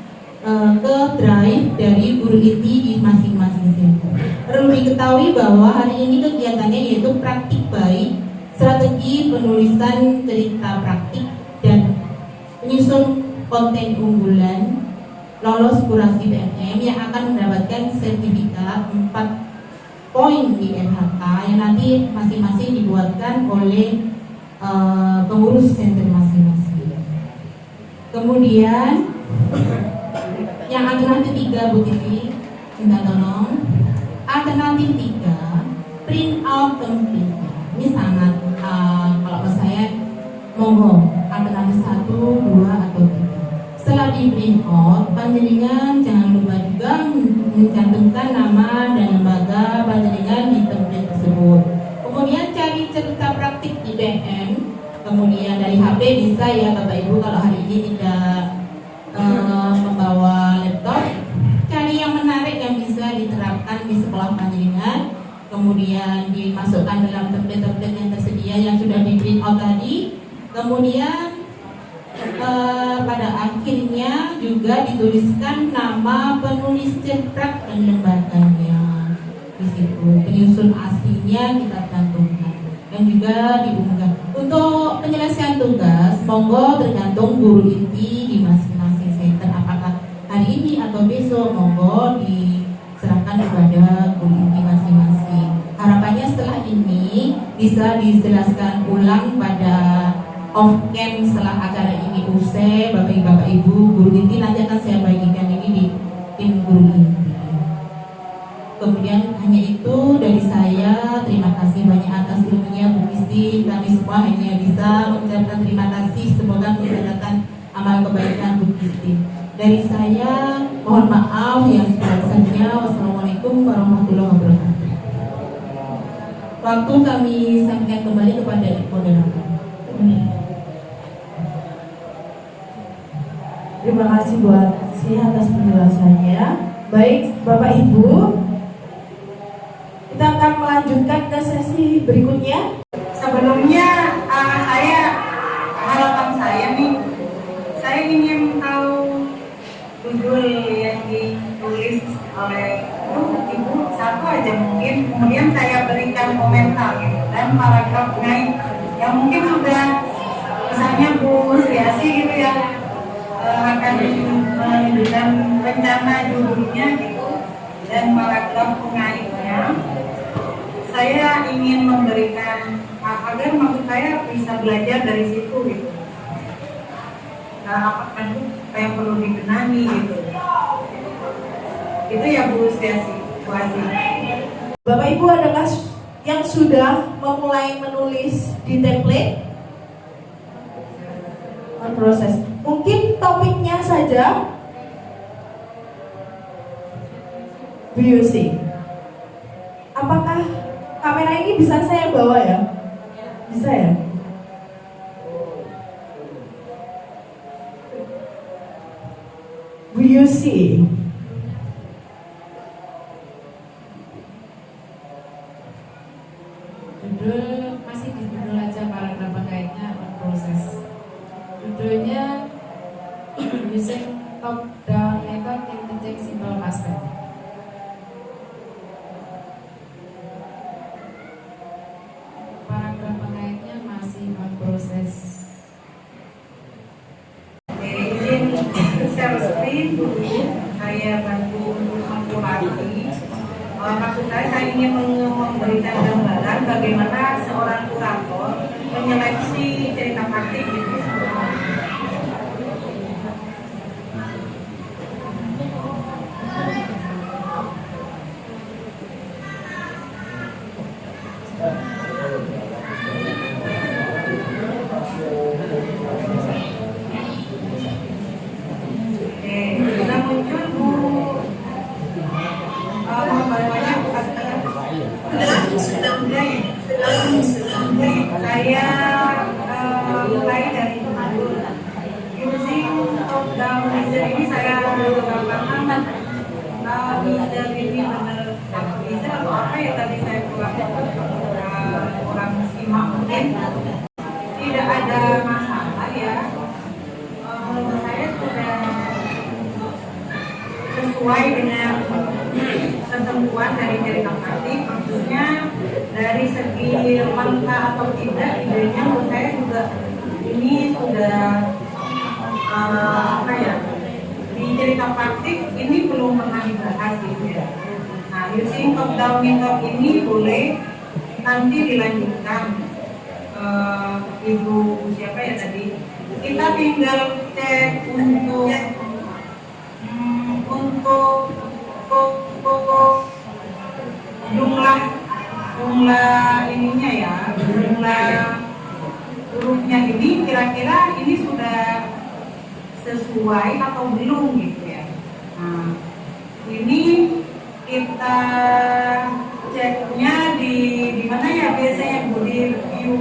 ke drive dari guru inti di masing-masing center. Perlu diketahui bahwa hari ini kegiatannya yaitu praktik baik, strategi penulisan cerita praktik, dan menyusun konten unggulan lolos kurasi PNM yang akan mendapatkan sertifikat 4 poin di LHK yang nanti masing-masing dibuatkan oleh pengurus center masing-masing. Kemudian yang alternatif 3 Bu Titi, minta tolong. Alternatif 3 print out template-nya. Ini sangat kalau saya monggo alternatif 1, 2 atau 3. Setelah di print out, panjenengan jangan lupa juga mencantumkan nama dan lembaga panjenengan di template tersebut. Kemudian cari cerita praktik IPM. Kemudian dari HP bisa ya Bapak Ibu, kalau hari ini tidak membawa laptop, cari yang menarik yang bisa diterapkan di sekolah panjenengan, kemudian dimasukkan dalam template-template yang tersedia yang sudah di print out tadi. Kemudian pada akhirnya juga dituliskan nama penulis cetak dan lembaganya di situ. Penyusun aslinya kita cantumkan dan juga diunggah. Untuk penyelesaian tugas, monggo tergantung guru inti di masing-masing center. Apakah hari ini atau besok, monggo diserahkan kepada guru inti masing-masing. Harapannya setelah ini bisa dijelaskan ulang pada off cam setelah acara ini usai. Bapak Ibu guru inti nanti akan saya bagikan ini di tim guru inti. Kemudian hanya itu dari saya. Terima kasih banyak atas ilmunya Bu Kristi. Kami semua hanya bisa mengucapkan terima kasih. Semoga mendatangkan amal kebaikan Bu Kristi. Dari saya mohon maaf yang sebesar-besarnya. Wassalamualaikum warahmatullahi wabarakatuh. Waktu kami sampaikan kembali kepada moderator. Terima kasih buat si atas penjelasannya. Baik Bapak Ibu, kita akan melanjutkan ke sesi berikutnya. Sebelumnya harapan saya nih, saya ingin tahu judul yang ditulis oleh Ibu satu aja mungkin, kemudian saya berikan komentar gitu, dan paragraf naik yang mungkin sudah misalnya Bu Sriasi gitu ya akan menunjukkan rencana judulnya gitu dan paragraf pengaitnya. Saya ingin memberikan agar maksud saya bisa belajar dari situ gitu. Nah, apa yang perlu dibenahi gitu. Itu ya Bu Sriasi. Bapak Ibu, adakah yang sudah memulai menulis di template? Proses. Mungkin topiknya saja BUC. Apakah kamera ini bisa saya bawa ya? Bisa ya? BUC. Judul masih di judul aja, paragraf pengaitnya proses. Judulnya using top down method in teaching simple past tense. Paragraf pengaitnya masih proses. Izin share screen dulu, saya bantu untuk mengkurasi. Maksud saya ingin memberikan gambaran bagaimana seorang kurator menyeleksi cerita praktik gitu. Sudah muncul Bu. Saya mulai dari using top down user ini saya menggambarkan user ini benar user atau apa ya tadi saya kurang simak mungkin tidak ada masalah ya. sesuai dengan ketentuan dari cerita praktik, maksudnya dari segi lengkap atau tidak, idenya menurut saya juga ini sudah di cerita praktik ini belum pernah dibahas gitu ya. Nah, using top down method ini boleh nanti dilanjutkan. Ibu siapa ya tadi? Kita tinggal cek untuk jumlah ininya ya, jumlah hurufnya ini kira-kira ini sudah sesuai atau belum gitu ya. Nah, ini kita ceknya di mana ya biasanya Bu, di review.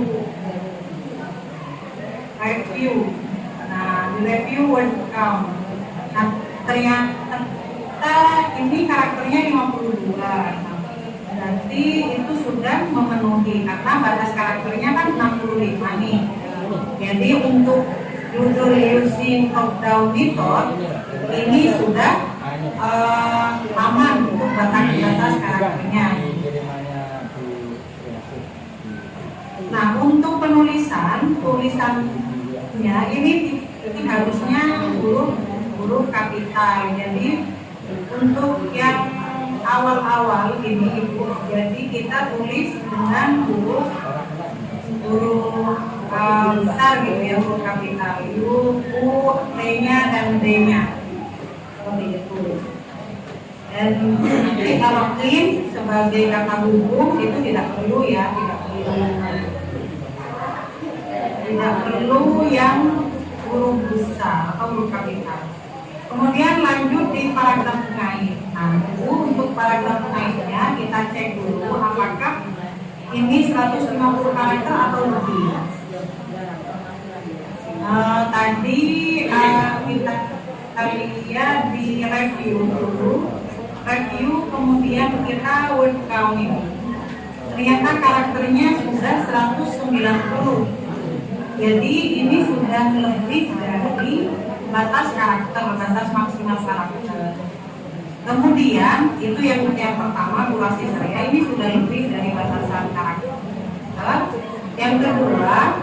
Nah, di review word count. Nah, ternyata ini karakternya 52. Berarti itu sudah memenuhi karena batas karakternya kan 65 nih. Jadi untuk judul using top down method ini sudah aman untuk batas karakternya. Nah, untuk tulisannya ini harusnya huruf kapital. Jadi untuk yang awal-awal ini Ibu, jadi kita tulis dengan huruf besar gitu ya, huruf kapital, U, T-nya dan D-nya seperti itu. Dan nanti kalau clean sebagai kata hubung itu tidak perlu ya, tidak perlu yang huruf besar atau huruf kapital. Kemudian lanjut di paragraf pengait. Nah, untuk paragraf pengaitnya kita cek dulu apakah ini 150 karakter atau lebih. Tadi kita lihat di review dulu. Review kemudian kita word count ini. Ternyata karakternya sudah 190. Jadi ini sudah lebih dari batas maksimal karakter. Kemudian itu yang pertama durasi saya ini sudah lebih dari batasan karakter. Yang kedua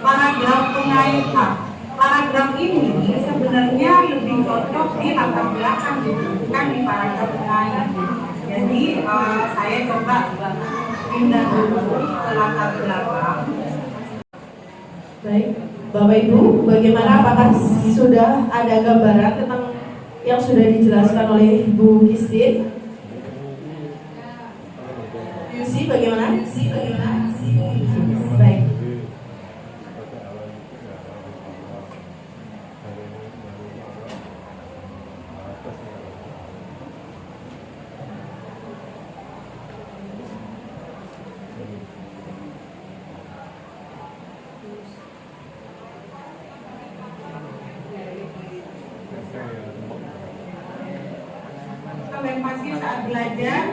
paragraf pengaitan. Paragraf ini sebenarnya lebih cocok di latar belakang bukan di paragraf pengait. Jadi saya coba pindah dulu ke latar belakang. Baik, Bapak Ibu, bagaimana, apakah sudah ada gambaran tentang yang sudah dijelaskan oleh Bu Christine? Yusi bagaimana? Baik. Yang pasti saat belajar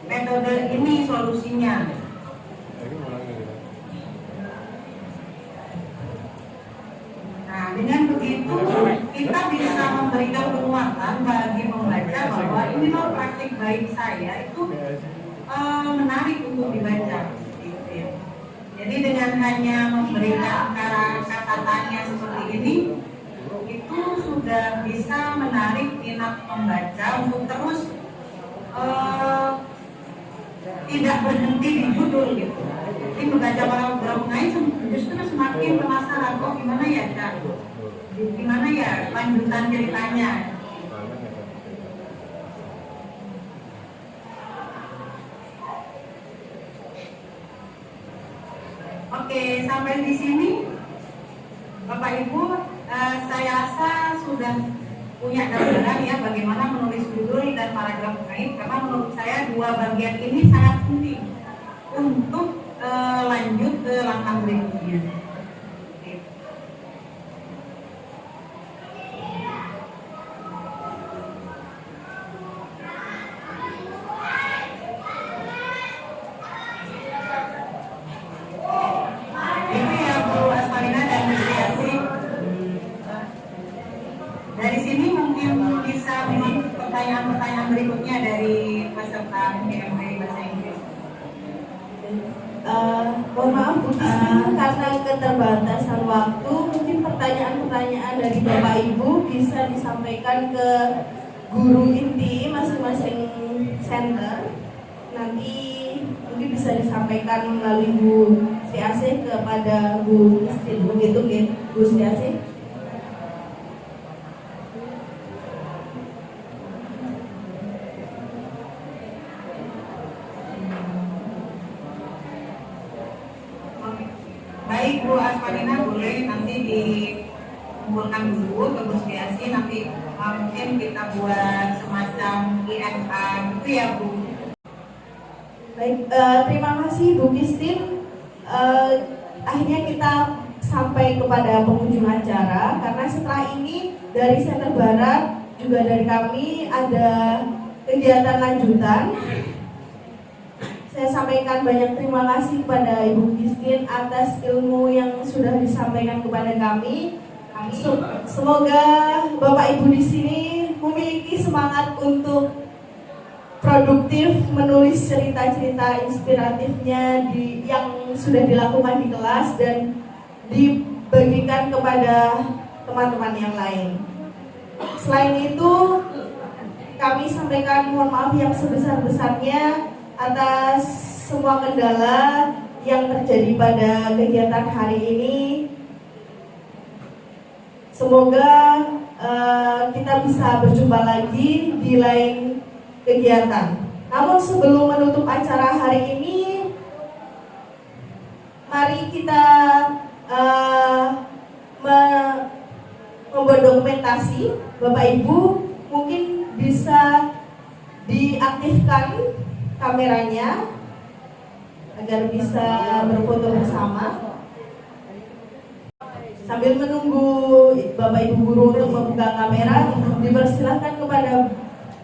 metode ini solusinya. Nah, dengan begitu kita bisa memberikan penguatan bagi pembaca bahwa ini loh praktik baik saya itu menarik untuk dibaca. Jadi dengan hanya memberikan kata tanya seperti ini itu sudah bisa menarik minat pembaca untuk terus tidak berhenti di judul gitu. Jadi membaca paragraf lain justru semakin penasaran, oh gimana ya Kak? Gimana ya lanjutan ceritanya? Oke, sampai di sini Bapak Ibu, saya rasa sudah punya gambaran ya bagaimana menulis judul dan paragraf pengait, karena menurut saya dua bagian ini sangat penting untuk lanjut ke langkah berikutnya. Dari sini mungkin bisa pertanyaan-pertanyaan berikutnya dari peserta MGMP Bahasa Inggris. Mohon maaf Bu Christine, karena keterbatasan waktu, mungkin pertanyaan-pertanyaan dari Bapak Ibu bisa disampaikan ke guru inti masing-masing center. Nanti mungkin bisa disampaikan melalui Bu CAC kepada Bu Christine. Begitu Bu CAC? Baik Bu Asparina, boleh nanti dikumpulkan dulu ke Bu Setiasi, nanti mungkin kita buat semacam IMA gitu ya Bu. Baik, terima kasih Bu Christine. Akhirnya kita sampai kepada penghujung acara, karena setelah ini dari Center Barat juga dari kami ada kegiatan lanjutan. Saya sampaikan banyak terima kasih kepada Ibu Christine atas ilmu yang sudah disampaikan kepada kami. Semoga Bapak Ibu di sini memiliki semangat untuk produktif menulis cerita-cerita inspiratifnya yang sudah dilakukan di kelas dan dibagikan kepada teman-teman yang lain. Selain itu, kami sampaikan mohon maaf yang sebesar-besarnya atas semua kendala yang terjadi pada kegiatan hari ini. Semoga kita bisa berjumpa lagi di lain kegiatan. Namun sebelum menutup acara hari ini, mari kita membuat dokumentasi. Bapak Ibu mungkin bisa diaktifkan kameranya agar bisa berfoto bersama. Sambil menunggu Bapak Ibu guru untuk membuka kamera, dipersilahkan kepada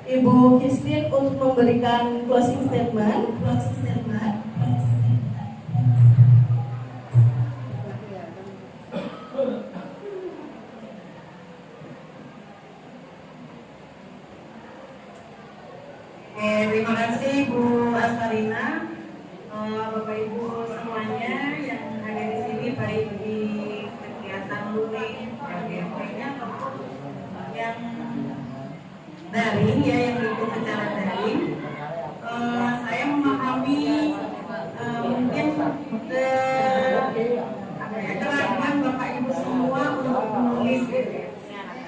Ibu Christine untuk memberikan closing statement. Terima kasih Bu Asmarina, Bapak Ibu semuanya yang ada di sini, baik di kegiatan luring, MGMP-nya ataupun yang daring ya, yang ikut secara daring. Saya memahami mungkin keraguan Bapak Ibu semua untuk menulis.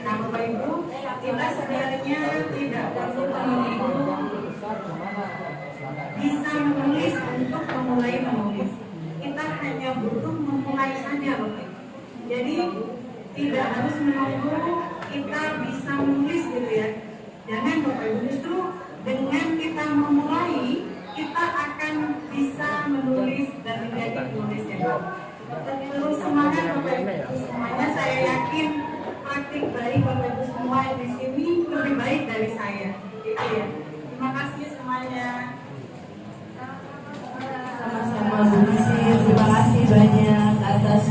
Nah Bapak Ibu, kita sebenarnya tidak perlu menunggu bisa menulis untuk memulai menulis. Kita hanya butuh memulai saja Bapak. Jadi tidak harus menunggu kita bisa menulis gitu ya. Jangan Bapak Ibu, justru dengan kita memulai, kita akan bisa menulis dan menjadi penulis yang baik. Terus semangat Bapak Ibu semuanya, saya yakin praktik baik Bapak Ibu semua yang di sini lebih baik dari saya. Gitu ya. Terima kasih semuanya. Sama-sama Bu Christine, terima kasih banyak atas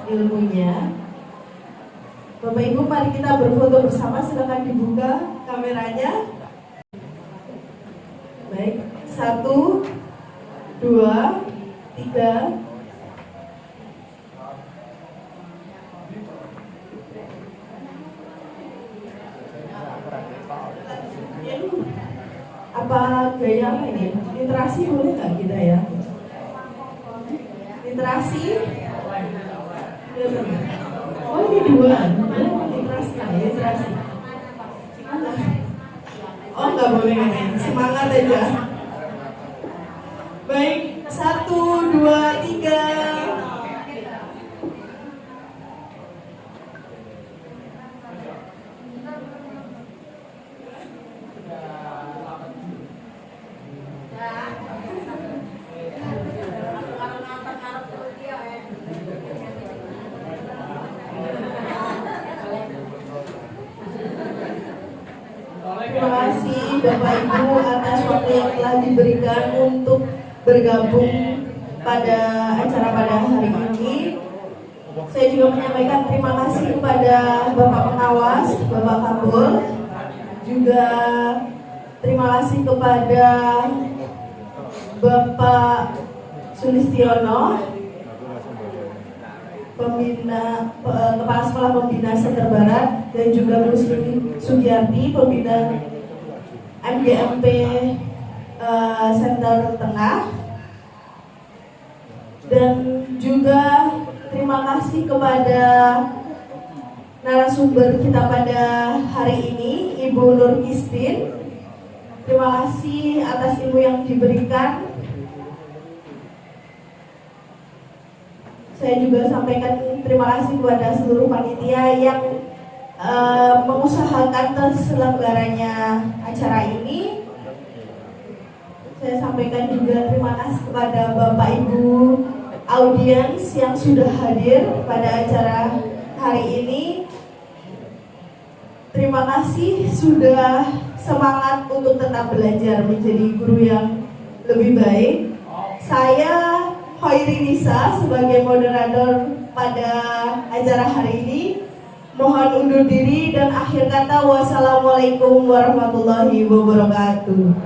ilmunya. Bapak Ibu, mari kita berfoto bersama. Silakan dibuka kameranya. Baik, 1, 2, 3. Apa gaya apa ini? Literasi boleh nggak kita ya? Literasi? Oh ini 2. Literasi lah, literasi. Oh nggak boleh ini. Semangat aja. Baik, 1, 2, 3. Terima kasih Bapak Ibu atas waktu yang telah diberikan untuk bergabung pada acara pada hari ini. Saya juga menyampaikan terima kasih kepada Bapak Pengawas, Bapak Kabul, juga terima kasih kepada Bapak Sulistiono, Kepala Sekolah Pembina Center Barat, dan juga Bu Sugiyarti, Pembina MGMP Center Tengah, dan juga terima kasih kepada narasumber kita pada hari ini, Ibu Nur Kistin. Terima kasih atas ilmu yang diberikan. Saya juga sampaikan terima kasih kepada seluruh panitia yang mengusahakan terselenggaranya acara ini. Saya sampaikan juga terima kasih kepada Bapak Ibu audiens yang sudah hadir pada acara hari ini. Terima kasih sudah semangat untuk tetap belajar menjadi guru yang lebih baik. Saya Hoiri Nisa sebagai moderator pada acara hari ini mohon undur diri dan akhir kata wassalamualaikum warahmatullahi wabarakatuh.